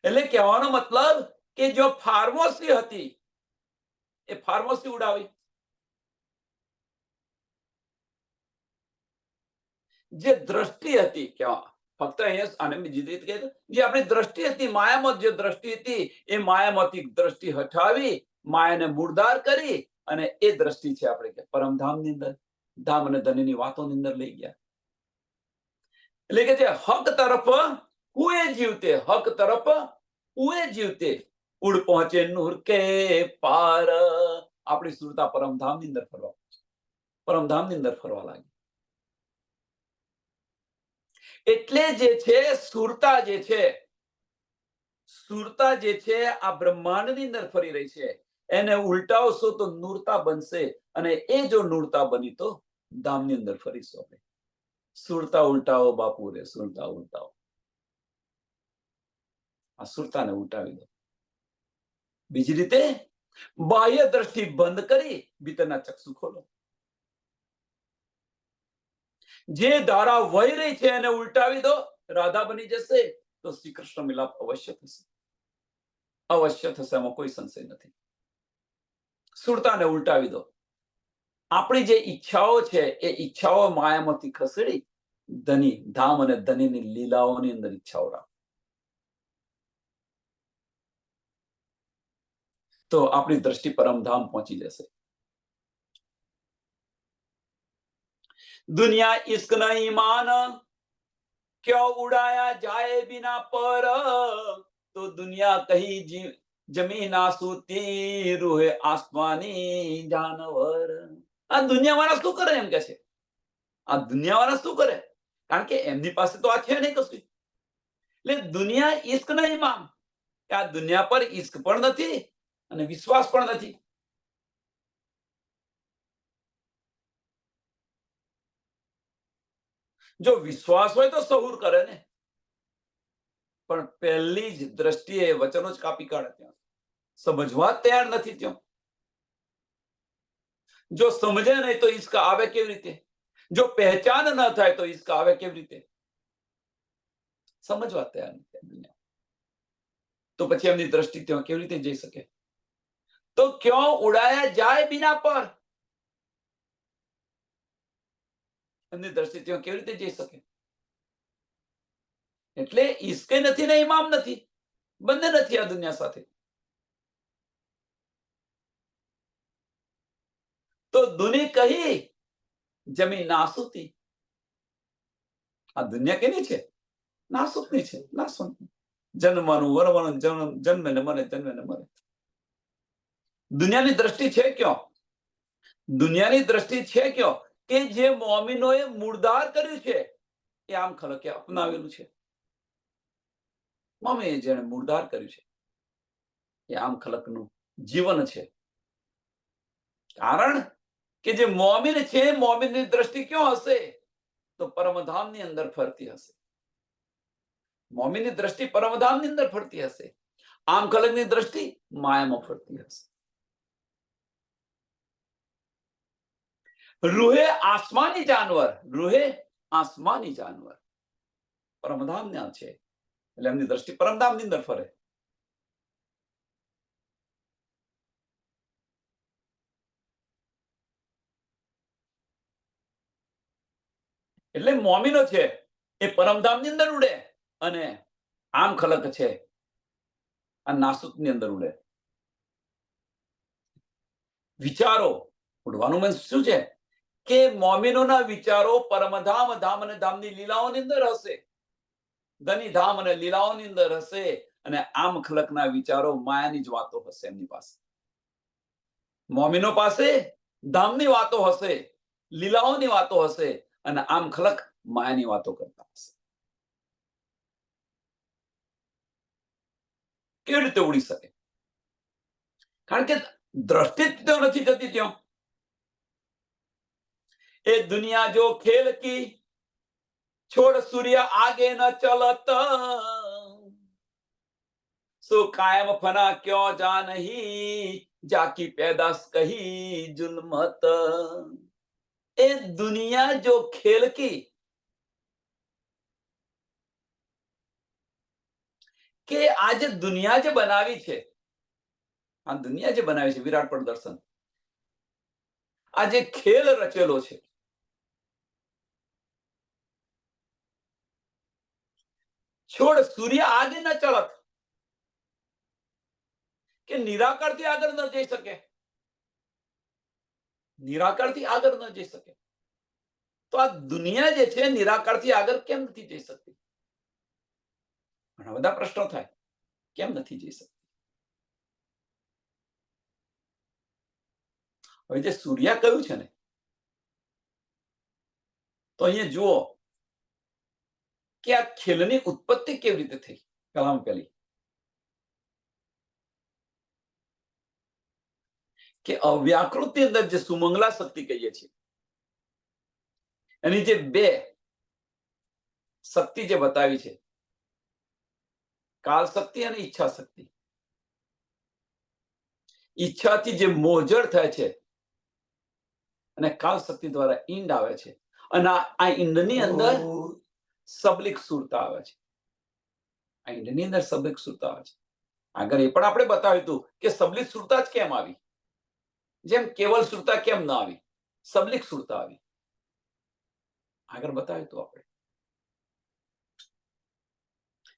એટલે કહેવાનો મતલબ કે જો ફાર્મસી હતી એ ફાર્મસી ઉડાવી, જે દ્રષ્ટિ હતી ક્યાં ફક્ત અહીંયા આને બીજી રીતે કહે જે આપણી દ્રષ્ટિ હતી, માયામત જે દ્રષ્ટિ હતી એ માયામાંથી દ્રષ્ટિ હટાવી, માયાને મૂળદાર કરી, અને એ દ્રષ્ટિ છે આપણે કે પરમધામની અંદર, ધામ અને ધનની વાતોની અંદર લઈ ગયા. એટલે કે જે હક તરફ હુએ જીવતે, હક તરફ હુએ જીવતે, ઉડ પહોંચે નૂર કે પાર. આપણી સુરતા પરમધામની અંદર ફરવા, પરમધામની અંદર ફરવા લાગી. એટલે જે છે સુરતા જે છે આ બ્રહ્માંડની અંદર ફરી રહી છે, એને ઉલટાવશો તો નૂરતા બનશે, અને એ જો નૂરતા બની તો ધામની અંદર ફરીશું આપણે. સુરતા ઉલટાવો બાપુ રે, સુરતા ઉલટાવો. આ સુરતાને ઉલટાવી દો. બીજી રીતે બાહ્ય દ્રષ્ટિ બંધ કરી ભીતરના ચક્ષુ ખોલો. જે ધારા વહી રહી છે એને ઉલટાવી દો, રાધા બની જશે તો શ્રી કૃષ્ણ મિલાપ અવશ્ય થશે, અવશ્ય થશે, એમાં કોઈ સંશય નથી. સુરતાને ઉલટાવી દો. આપણી જે ઈચ્છાઓ છે એ ઈચ્છાઓ માયામાંથી ખસેડી ધની ધામ અને ધનીની લીલાઓની અંદર ઈચ્છાઓ રાખો, તો આપણી દ્રષ્ટિ પરમધામ પહોંચી જશે. दुनिया इश्क नहीं मान, क्यों उड़ाया जाए बिना पर. तो दुनिया कही जमीन आसूती, रूहे आसमानी जानवर. આ દુનિયાવાળા શું કરે એમ કે છે? આ દુનિયાવાળા શું કરે? કારણ કે એમની પાસે તો આ છે નહીં કશું. એટલે દુનિયા ઇશ્ક નહીં માન, કે આ દુનિયા પર ઇશ્ક પણ નથી અને વિશ્વાસ પણ નથી. જો વિશ્વાસ હોય તો સહુર કરે ને, પણ પહેલી જ દ્રષ્ટિએ વચનો જ કાપી કાઢે, ત્યાં સમજવા તૈયાર નથી. ત્યાં જો સમજે નહીં તો ઈશ્ક આવે કેવી રીતે? જો પહેચાન ન થાય તો ઈશ્ક આવે કેવી રીતે? સમજવા તૈયાર નથી. તો પછી એમની દ્રષ્ટિ ત્યાં કેવી રીતે જઈ શકે? તો ક્યાં ઉડાયા જાય બિના પર, એમની દ્રષ્ટિ ત્યાં કેવી રીતે જઈ શકે? એટલે ઈશ્કે નથી ને ઇમામ નથી, બંને નથી આ દુનિયા સાથે. તો દુની કહી જમી નાસુતી. આ દુનિયા કેની છે? નાસુકની છે, નાસુકની. જન્મવાનું વરવાનું, જન્મે ને મરે, જન્મે ને મરે. દુનિયાની દ્રષ્ટિ છે ક્યાં? દુનિયાની દ્રષ્ટિ છે ક્યાં? કે જે મોમિનોએ મૂળદાર કર્યું છે એ આમ ખલકે અપનાવેલું છે. મોમીએ જેને મૂળદાર કર્યું છે એ આમ ખલકનું જીવન છે. કારણ કે જે મોમિન છે, મોમિનની દ્રષ્ટિ ક્યાં હશે? તો પરમધામની અંદર ફરતી હશે. મોમિનની દ્રષ્ટિ પરમધામની અંદર ફરતી હશે. આમ ખલકની દ્રષ્ટિ માયામાં ફરતી હશે. રૂહે આસમાની જાનવર, રૂહે આસમાની જાનવર પરમધામ ના છે, એટલે એમની દ્રષ્ટિ પરમધામની અંદર ફરે. એટલે મોમિનો છે એ પરમધામની અંદર ઉડે, અને આમ ખલક છે આ નાસુકની અંદર ઉડે. વિચારો ઉડવાનું means શું છે? કે મોમિનોના વિચારો પરમધામ, ધામ અને ધામની લીલાઓની અંદર હશે, ધની ધામ અને લીલાઓની અંદર હશે, અને આમ ખલકના વિચારો માયાની જ વાતો હશે એમની પાસે. મોમિનો પાસે ધામની વાતો હશે, લીલાઓની વાતો હશે, અને આમ ખલક માયાની વાતો કરતા હશે. કેવી રીતે ઉડી શકે? કારણ કે દ્રષ્ટિ જ તો નથી જતી ત્યાં. એ દુનિયા જો ખેલ કી છોડ સૂર્ય આગે ન ચલત, સો કાયમ ફના ક્यों जा नहीं, जाकी पैदाश कही जुल्मत. એ દુનિયા જો ખેલ કી, કે આજે દુનિયા જે બનાવી છે, આ દુનિયા જે બનાવી છે વિરાટ પ્રદર્શન, આ જે ખેલ રચેલો છે, છોડ સૂર્ય આગે ન ચલત, કે નિરાકરથી આગળ ન જઈ શકે, નિરાકરથી આગળ ન જઈ શકે. તો આ દુનિયા જે છે નિરાકરથી આગળ કેમ નથી જઈ શકતી? ઘણા બધા પ્રશ્નો થાય, કેમ નથી જઈ શકતી? હવે જે સૂર્ય કહ્યું છે ને, તો અહીંયા જુઓ કે આ ખેલની ઉત્પત્તિ કેવી રીતે થઈ. પહેલામાં પહેલી કે અવ્યાકૃતની અંદર જે સુમંગલા શક્તિ કહીએ છીએ, એની જે બે શક્તિ જે બતાવી છે, કાલ શક્તિ અને ઈચ્છા શક્તિ. ઈચ્છાથી જે મોજડ થાય છે અને કાલ શક્તિ દ્વારા ઈંડ આવે છે, અને આ ઈંડની અંદર સબલિક સુરતા આવે છે. આ ઈંડની અંદર સબલિક સુરતા આવે છે. આગળ એ પણ આપણે બતાવ્યું હતું કે સબલિક સુરતા જ કેમ આવી, જેમ કેવલ સુરતા કેમ ના આવી, સબલિક સુરતા આવી. આગળ બતાવ્યું હતું આપણે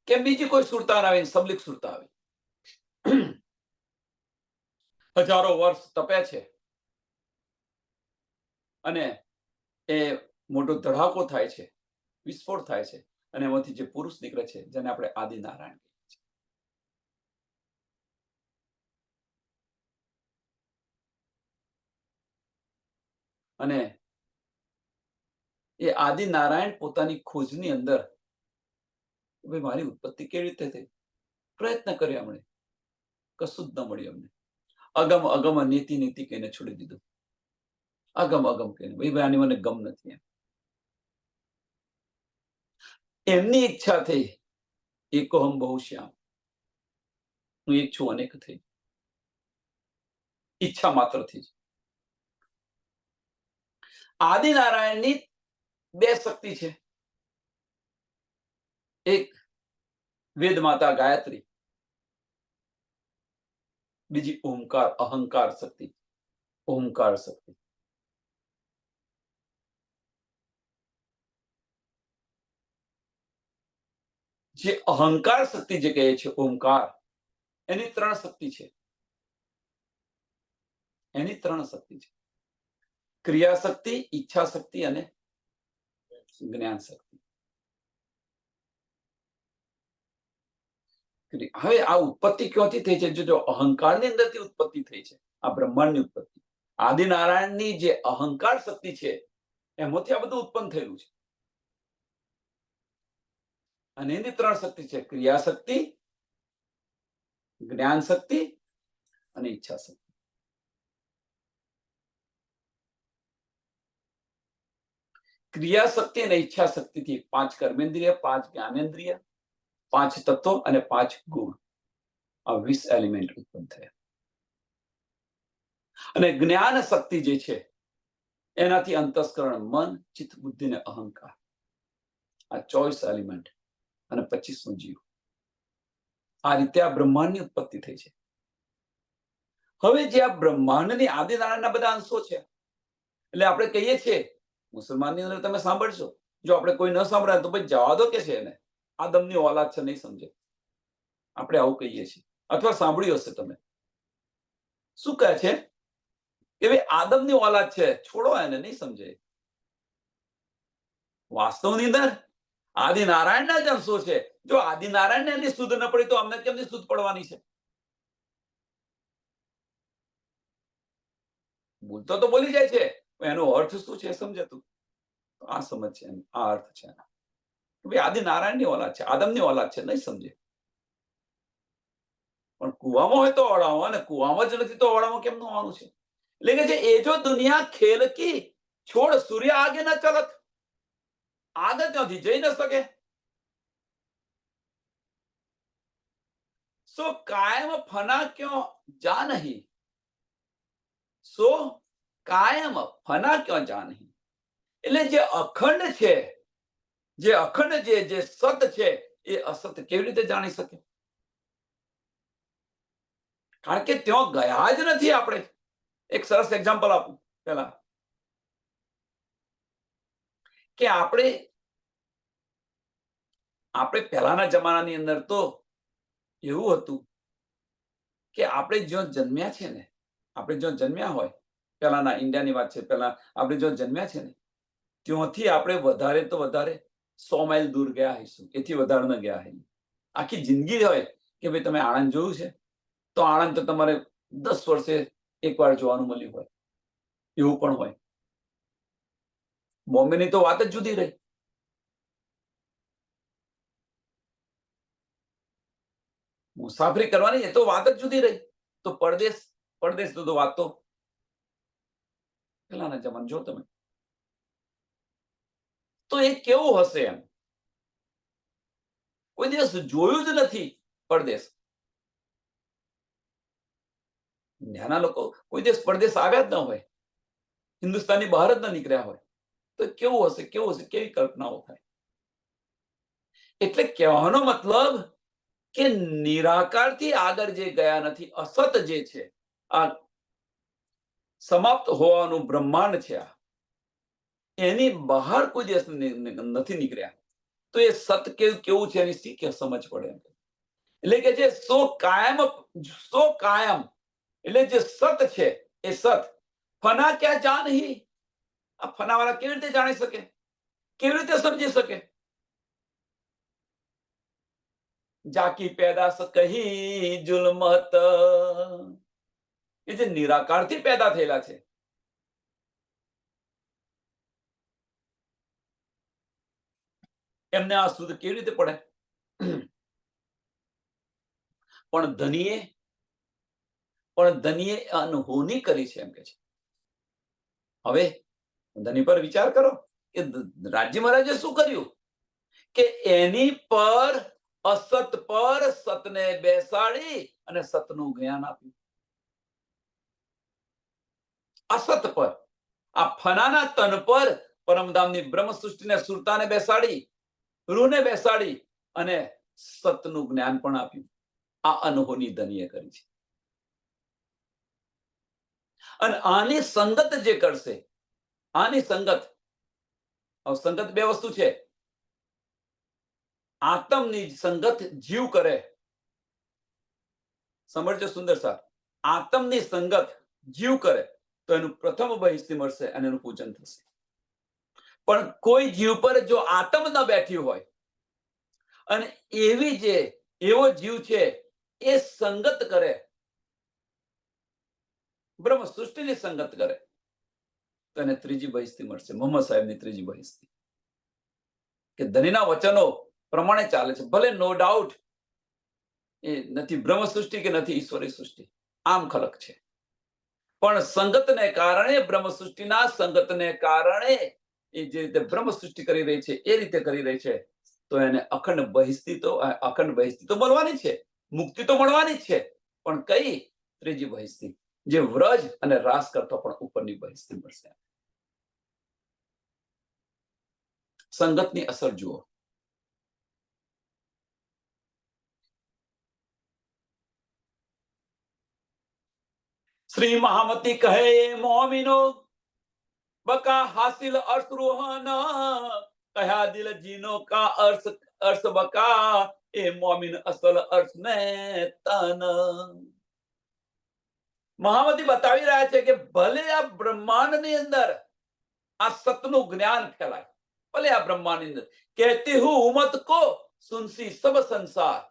કેમ બીજી કોઈ સુરતા ના આવી, સબલિક સુરતા આવી. હજારો વર્ષ તપે છે અને એ મોટો ધડાકો થાય છે, વિસ્ફોટ થાય છે, અને એમાંથી જે પુરુષ નીકળે છે જેને આપણે આદિનારાયણ કહીએ છીએ. અને એ આદિનારાયણ પોતાની ખોજની અંદર ભાઈ મારી ઉત્પત્તિ કેવી રીતે થઈ, પ્રયત્ન કર્યો એમણે, કશું જ ન મળ્યું એમને. અગમ અગમ નીતિ નીતિ કહીને છોડી દીધું. અગમ અગમ કહીને ભાઈ આની મને ગમ નથી. એમની ઈચ્છા થઈ એકોહમ બહુ શ્યામ, હું એક છું અનેક થઈ. ઈચ્છા માત્રથી જ. આદિનારાયણની બે શક્તિ છે, એક વેદ માતા ગાયત્રી, બીજી ઓમકાર અહંકાર શક્તિ, ઓમકાર શક્તિ. જે અહંકાર શક્તિ જે કહે છે ઓમકાર, એની ત્રણ શક્તિ છે. એની ત્રણ શક્તિ છે, ક્રિયા શક્તિ, ઈચ્છા શક્તિ અને જ્ઞાન શક્તિ. હવે આ ઉત્પત્તિ ક્યાંથી થઈ છે? જો અહંકારની અંદરથી ઉત્પત્તિ થઈ છે આ બ્રહ્માંડની ઉત્પત્તિ. આદિનારાયણની જે અહંકાર શક્તિ છે એમાંથી આ બધું ઉત્પન્ન થયેલું છે. અને એની ત્રણ શક્તિ છે, ક્રિયા શક્તિ, જ્ઞાન શક્તિ અને ઈચ્છા શક્તિ. ક્રિયા શક્તિ અને ઈચ્છા શક્તિથી 5 કર્મેન્દ્રિય, 5 જ્ઞાનેન્દ્રિય, 5 તત્વો અને 5 ગુણ, આ 20 એલિમેન્ટ ઉત્પન્ન થયા. અને જ્ઞાન શક્તિ જે છે એનાથી અંતસ્કરણ, મન, ચિત્ત, બુદ્ધિ અને અહંકાર, આ 24 એલિમેન્ટ અને 25 જીવ. આ રીતે આ બ્રહ્માંડની ઉત્પત્તિ થઈ છે. હવે જે આ બ્રહ્માંડની આદિનારાયણના બધા અંશો છે, એટલે આપણે કહીએ છીએ મુસલમાનની અંદર તમે સાંભળશો, જો આપણે કોઈ ન સાંભળાય તો ભાઈ જવા દો કે છે એને, આદમની ઓલાદ છે, નહીં સમજે. આપણે આવું કહીએ છીએ, અથવા સાંભળ્યું હશે તમે. શું કહે છે કે ભાઈ આદમની ઓલાદ છે, છોડો એને, નહીં સમજે. વાસ્તવની અંદર આદિનારાયણના જ અંશો છે. જો આદિનારાયણને એની શુદ્ધ ન પડી તો અમને કેમની શુદ્ધ પડવાની છે? બોલતો તો બોલી જાય છે, એનો અર્થ શું છે સમજતું? આ સમજ છે, આ અર્થ છે. ભાઈ આદિનારાયણની ઓલાદ છે, આદમની ઓલાદ છે, નહીં સમજે. પણ કુવામાં હોય તો ઓળાવો, અને કુવામાં જ નથી તો ઓળામાં કેમ આવવાનું છે? એટલે કે એ જો દુનિયા ખેલ કી છોડ સૂર્ય આગે ન ચલત, આગળ ત્યાંથી જઈ ન શકે. સો કાયમ ફના ક્યો જા નહીં, સો કાયમ ફના ક્યો જા નહીં. એટલે જે અખંડ છે, જે અખંડ જે સત છે, એ અસત કેવી રીતે જાણી શકે? કારણ કે ત્યાં ગયા જ નથી. આપણે એક સરસ એક્ઝામ્પલ આપું પેલા, કે આપણે પહેલાના જમાનાની અંદર તો એવું હતું કે આપણે જ્યાં જન્મ્યા છે ને, આપણે જ્યાં જન્મ્યા હોય, પહેલાના ઇન્ડિયાની વાત છે, પહેલા આપણે જ્યાં જન્મ્યા છે ને, ત્યાંથી આપણે વધારે તો વધારે 100 માઇલ દૂર ગયા હઈશું, એથી વધારે ન ગયા હઈ. આખી જિંદગી હોય કે ભાઈ તમે આણંદ જોયું છે, તો આણંદ તો તમારે 10 વર્ષે એકવાર જોવાનું મળ્યું હોય, એવું પણ હોય. બોમ્બેની તો વાત જ જુદી રહી. મુસાફરી કરવાની એ તો વાત જ જુદી રહી. તો પરદેશ તો વાત તો પેલાના જમાના જો તમે, તો એ કેવું હશે એમ. કોઈ દિવસ જોયું જ નથી પરદેશ. ત્યાંના લોકો કોઈ દિવસ પરદેશ આવ્યા જ ન હોય, હિન્દુસ્તાનની બહાર જ ન નીકળ્યા હોય, તો કેવું હશે, કેવી કલ્પનાઓ થાય. એટલે કહેવાનો મતલબ કે નિરાકારથી આગળ જે ગયા નથી, અસત જે છે, આ સમાપ્ત હોવાનું બ્રહ્માંડ છે, આ એની બહાર કોઈ દિવસ નથી નીકળ્યા. તો એ સત કેવું છે એની શી સમજ પડે. એટલે કે જે સો કાયમ એટલે જે સત છે, એ સત ફના ક્યાં જા નહીં. આ ફના વાળા કેવી રીતે જાણી શકે, કેવી રીતે સમજી શકે? જાકી પેદાશ કહી જુલમત, એ જે નિરાકારથી પેદા થયેલા છે, એમને આ શુદ્ધ કેવી રીતે પડે? પણ ધનીએ અનહોની કરી છે, એમ કે છે. હવે ધની પર વિચાર કરો કે રાજ્ય મહારાજે શું કર્યું, કે એની પર અસત પર સતને બેસાડી અને સતનું જ્ઞાન આપ્યું. અસત પર, આ ફનાના તન પર પરમધામની બ્રહ્મ સૃષ્ટિને સુરતાને બેસાડી, રૂને બેસાડી અને સતનું જ્ઞાન પણ આપ્યું. આ અનહોની ધનીએ કરી છે. અને આની સંગત જે કરશે, આની સંગત બે વસ્તુ છે. આત્મની સંગત જીવ કરે, સમજજો સુંદર સાહેબ, આત્મની સંગત જીવ કરે તો એનું પ્રથમ બહિષ્ઠી મળશે અને એનું પૂજન થશે. પણ કોઈ જીવ પર જો આત્મ ન બેઠી હોય અને એવો જીવ છે એ સંગત કરે, બ્રહ્મ સૃષ્ટિની સંગત કરે, તો એને ત્રીજી બહિષ્ઠી મળશે. મોહમ્મદ સાહેબની ત્રીજી બહિષ્ઠી, કે ધનીના વચનો પ્રમાણે ચાલે છે. ભલે નો ડાઉટ એ નથી બ્રહ્મ સૃષ્ટિ કે નથી ઈશ્વરી સૃષ્ટિ, આમ ખલક છે, પણ સંગતને કારણે, બ્રહ્મ સૃષ્ટિના સંગતને કારણે એ જે રીતે બ્રહ્મ સૃષ્ટિ કરી રહી છે એ રીતે કરી રહી છે, તો એને અખંડ બહિષ્ઠી તો મળવાની છે, મુક્તિ તો મળવાની જ છે. પણ કઈ? ત્રીજી બહિષ્ઠી, જે વ્રજ અને રાસ કરતો પણ ઉપરની બહિષ્ઠી મળશે. સંગતની અસર જુઓ. શ્રી મહામતી કહે મોમિનો, બકા હાસિલ અર્થ રૂહાના, કહ્યા દિલ જીનો કા અર્થ બકા, એ મોમિન અસલ અર્થ ને તન. મહામતી બતાવી રહ્યા છે કે ભલે આ બ્રહ્માંડની અંદર આ સતનું જ્ઞાન ફેલાય, ભલે આ બ્રહ્માંડની અંદર કહેતી હું ઉમત કો સુનસી સબ સંસાર,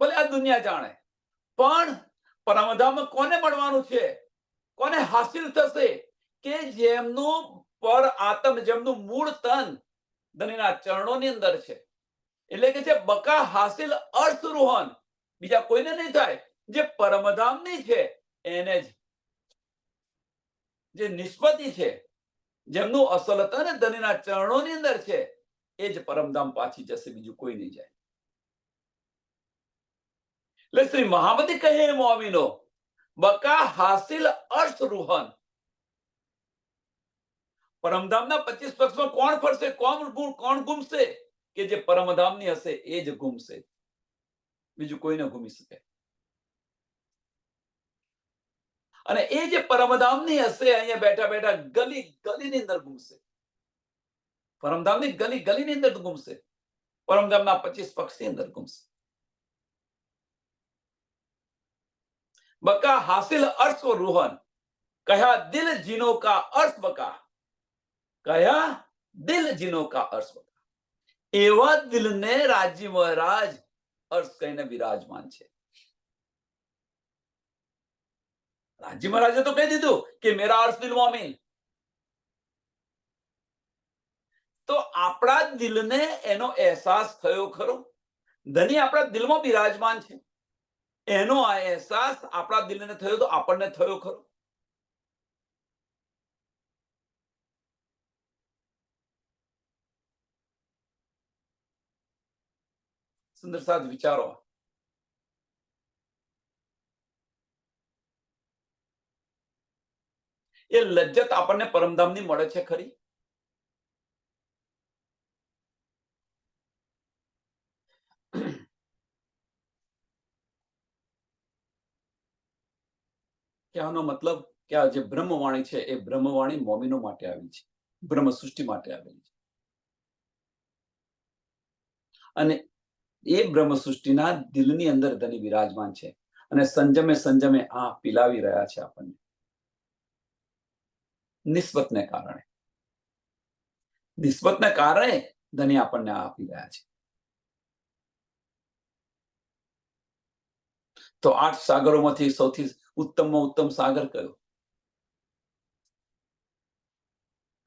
ભલે આ દુનિયા જાણે, પણ પરમધામ કોને મળવાનું છે, કોને હાસિલ થશે? કે જેમનું પર આત્મ, જેમનું મૂળ તન ધનીના ચરણોની અંદર છે, એટલે કે જે બકા હાસિલ અર્થ રૂહન બીજા કોઈને નહીં થાય, જે પરમધામની છે એને જ, જે નિષ્પત્તિ છે, જેમનું અસલ તન ધનીના ચરણોની અંદર છે, એ જ પરમધામ પાછી જશે, બીજું કોઈ નહીં જાય. એટલે શ્રી મહામતી કહે મોમીનો, બકા હાસિલ અર્થ રૂહન, પરમધામના 25 પક્ષમાં કોણ ફરશે, કોણ ગુમશે? કે જે પરમધામની હશે એ જ ગુમશે, બીજું કોઈ ન ગુમી શકે. અને એ જે પરમધામની હશે અહીંયા બેઠા બેઠા ગલી ગલીની અંદર ગુમશે, પરમધામની ગલી ગલીની અંદર ગુમશે, પરમધામના 25 પક્ષની અંદર ગુમશે. બકા હાસિલ અર્થ રૂહન, કયા દિલ જીનો કા અર્થ બકા, કયા દિલ જીનો કા અર્થ બકા, એવા દિલને રાજી મહારાજ અર્થ કહીને વિરાજમાન છે. રાજી મહારાજે તો કહી દીધું કે મેરા અર્થ દિલ મોમીન. તો આપણા દિલને એનો અહેસાસ થયો ખરો? ધની આપણા દિલમાં બિરાજમાન છે, એનો આ અહેસાસ આપણા દિલને થયો તો આપણને થયો ખરો? સુંદર સાથ વિચારો. એ લજ્જત આપણને પરમધામની મળે છે ખરી? કહેવાનો મતલબ કે આ જે બ્રહ્મવાણી છે એ બ્રહ્મવાણી મોમીનો માટે આવી છે, બ્રહ્મ સૃષ્ટિ માટે આવેલી છે. અને એ બ્રહ્મ સૃષ્ટિના દિલની અંદર ધની વિરાજમાન છે અને સંજમે સંજમે આ પીલાવી રહ્યા છે આપણને, નિસ્બતને કારણે. નિસ્બતને કારણે ધની આપણને આ આપી રહ્યા છે. તો 8 સાગરોમાંથી સૌથી ઉત્તમમાં ઉત્તમ સાગર કયો?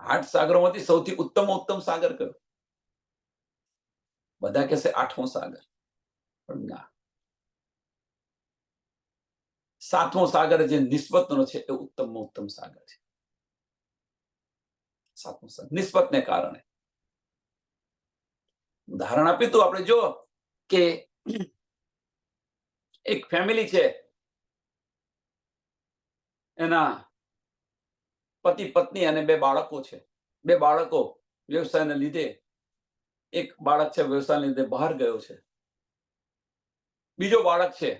8 સાગરોમાંથી સૌથી ઉત્તમમાં ઉત્તમ સાગર કયો? બધા કહેશે 8મો સાગર, પણ ના, 7મો સાગર જે નિસ્બતનો છે એ ઉત્તમમાં ઉત્તમ સાગર છે. 7મો સાગર નિસ્બતને કારણે. ઉદાહરણ આપ્યું તો આપણે જો કે એક ફેમિલી છે, એના પતિ પત્ની અને 2 બાળકો છે. 2 બાળકો વ્યવસાયને લીધે, એક બાળક છે વ્યવસાયને લીધે બહાર ગયો છે, બીજો બાળક છે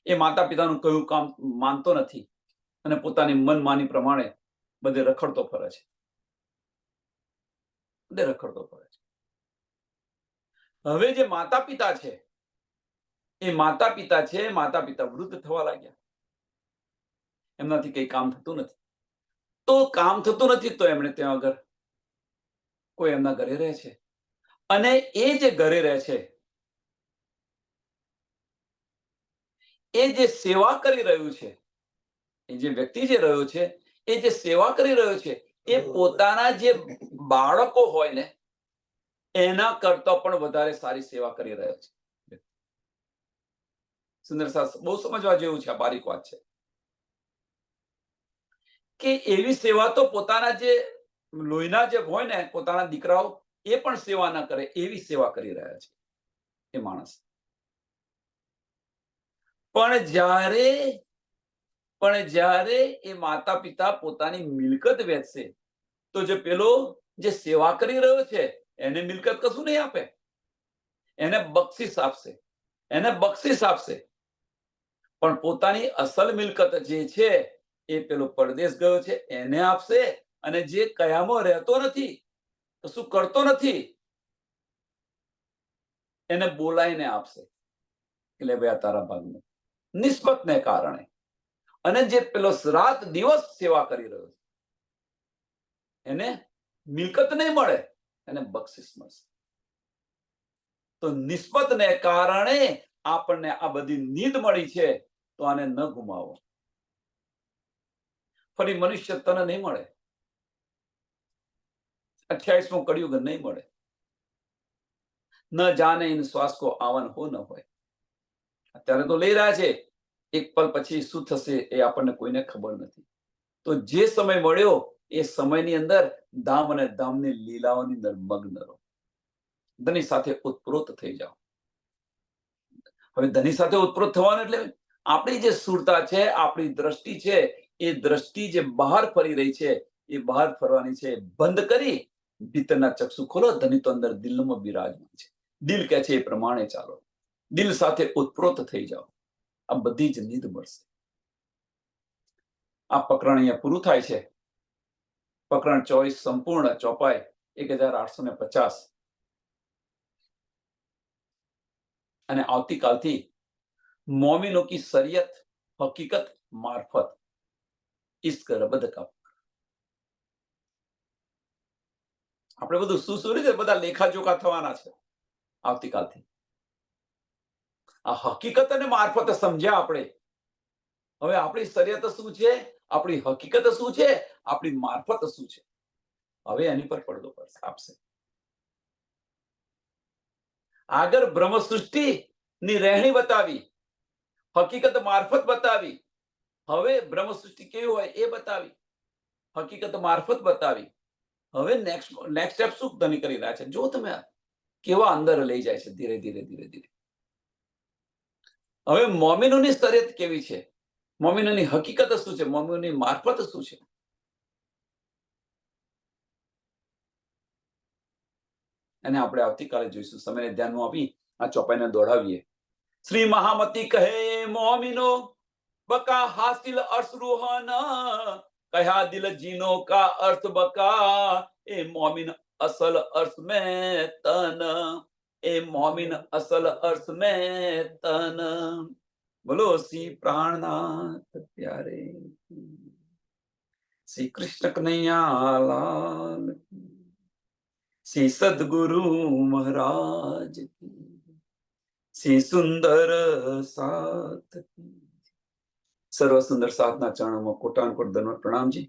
એ માતા પિતાનું કયું કામ માનતો નથી અને પોતાની મનમાની પ્રમાણે બધે રખડતો ફરે છે, બધે રખડતો ફરે છે. હવે જે માતા પિતા છે એ માતા પિતા વૃદ્ધ થવા લાગ્યા, એમનાથી કઈ કામ થતું નથી. તો કામ થતું નથી તો એમણે ત્યાં આગળ કોઈ એમના ઘરે રહે છે, અને એ જે ઘરે રહે છે એ જે સેવા કરી રહ્યું છે, એ જે વ્યક્તિ જે રહ્યો છે એ જે સેવા કરી રહ્યો છે એ પોતાના જે બાળકો હોય ને એના કરતા પણ વધારે સારી સેવા કરી રહ્યો છે. સુંદર સાથ, બહુ સમજવા જેવું છે, આ બારીક વાત છે કે એવી સેવા તો પોતાના જે લોહીના જે હોય ને પોતાના દીકરાઓ એ પણ સેવા ના કરે એવી સેવા કરી રહ્યા છે એ માણસ. પણ જ્યારે એ માતા પિતા પોતાની મિલકત વેચશે તો જે પેલો જે સેવા કરી રહ્યો છે એને મિલકત કશું નહીં આપે, એને બક્ષિસ આપશે, પણ પોતાની અસલ મિલકત જે છે એ પેલો પરદેશ ગયો છે એને આપશે, અને જે કયામાં રહેતો નથી, કશું કરતો નથી, એને બોલાઈને આપશે એટલે ભાઈ આ તારા ભાગનું. નિસ્બતને કારણે. અને જે પેલો રાત દિવસ સેવા કરી રહ્યો છે એને મિલકત નહીં મળે, એને બક્ષિસ મળશે. તો નિસ્બતને કારણે આપણને આ બધી નીંદ મળી છે, તો આને ન ગુમાવો. ફરી મનુષ્ય તન નહીં મળે, 28મું કળિયુગ નહીં મળે. ન જાને ઇન શ્વાસ કો આવન હો ન હોય. અત્યારે તો લઈ રહ્યા છે, એક પલ પછી શું થશે એ આપણને કોઈને ખબર નથી. તો જે સમય મળ્યો એ સમયની અંદર ધામ અને ધામની લીલાઓની અંદર મગ્ન રહો. ધની સાથે ઉતપ્રોત થઈ જાઓ. હવે ધની સાથે ઉતપ્રોત થવાનું એટલે આપણી જે સુરતા છે, આપણી દ્રષ્ટિ છે, એ દ્રષ્ટિ જે બહાર ફરી રહી છે, એ બહાર ફરવાની છે બંધ કરી ભીતરના ચક્ષુ ખોલો. ધની તો અંદર દિલમાં બિરાજમાન છે. દિલ કહે છે એ પ્રમાણે ચાલો. દિલ સાથે ઉતપ્રોત થઈ જાઓ. આ બધી જ નિધ મળશે. આ પ્રકરણ અહીંયા પૂરું થાય છે. પ્રકરણ 24 સંપૂર્ણ ચોપાઈ 1850. અને આવતીકાલથી મોમિનો કી શરીયત હકીકત મારફત ઇશ્ક રબદ કા. આપણે બધું શું રીતે બધા લેખાજોખા થવાના છે આવતીકાલથી. આ હકીકત અને મારફત સમજ્યા આપણે. હવે આપણી શરીયત શું છે, આપણી હકીકત શું છે, આપણી મારફત શું છે, હવે એની પર પડદો આપશે. આગળ બ્રહ્મ સૃષ્ટિ ની રહેણી બતાવી, હકીકત મારફત બતાવી. હવે બ્રહ્મ સૃષ્ટિ કેવી હોય એ બતાવી, હકીકત મારફત બતાવી. હવે નેક્સ્ટ સ્ટેપ શું ધની કરી રહ્યા છે જો તમે કેવા અંદર લઈ જાય છે ધીરે ધીરે ધીરે ધીરે. હવે મોમિનોની શરીયત કેવી છે, મોમિનોની હકીકત શું છે, મોમિનોની મારફત શું છે, એને આપણે આવતીકાલે જોઈશું. સમયને ધ્યાનમાં આપી આ ચોપાઈને દોડાવીએ. શ્રી મહામતી કહે મોમિનો બકા હાસિલ અર્થ રૂહાના, કહ્યા દિલ જીનો કા અર્થ બકા, એ મોમિન અસલ અર્થ में तन, એ મોમિન અસલ અર્થ में तन. બોલો શ્રી પ્રાણનાથ પ્યારે શ્રી કૃષ્ણ કનૈયા લાલ, શ્રી સદગુરુ મહારાજ કી, શ્રી સુંદર સાથ કી. સર્વ સુંદર સાધના ચરણોમાં કોટાનકોટ ધન્યવાદ પ્રણામજી.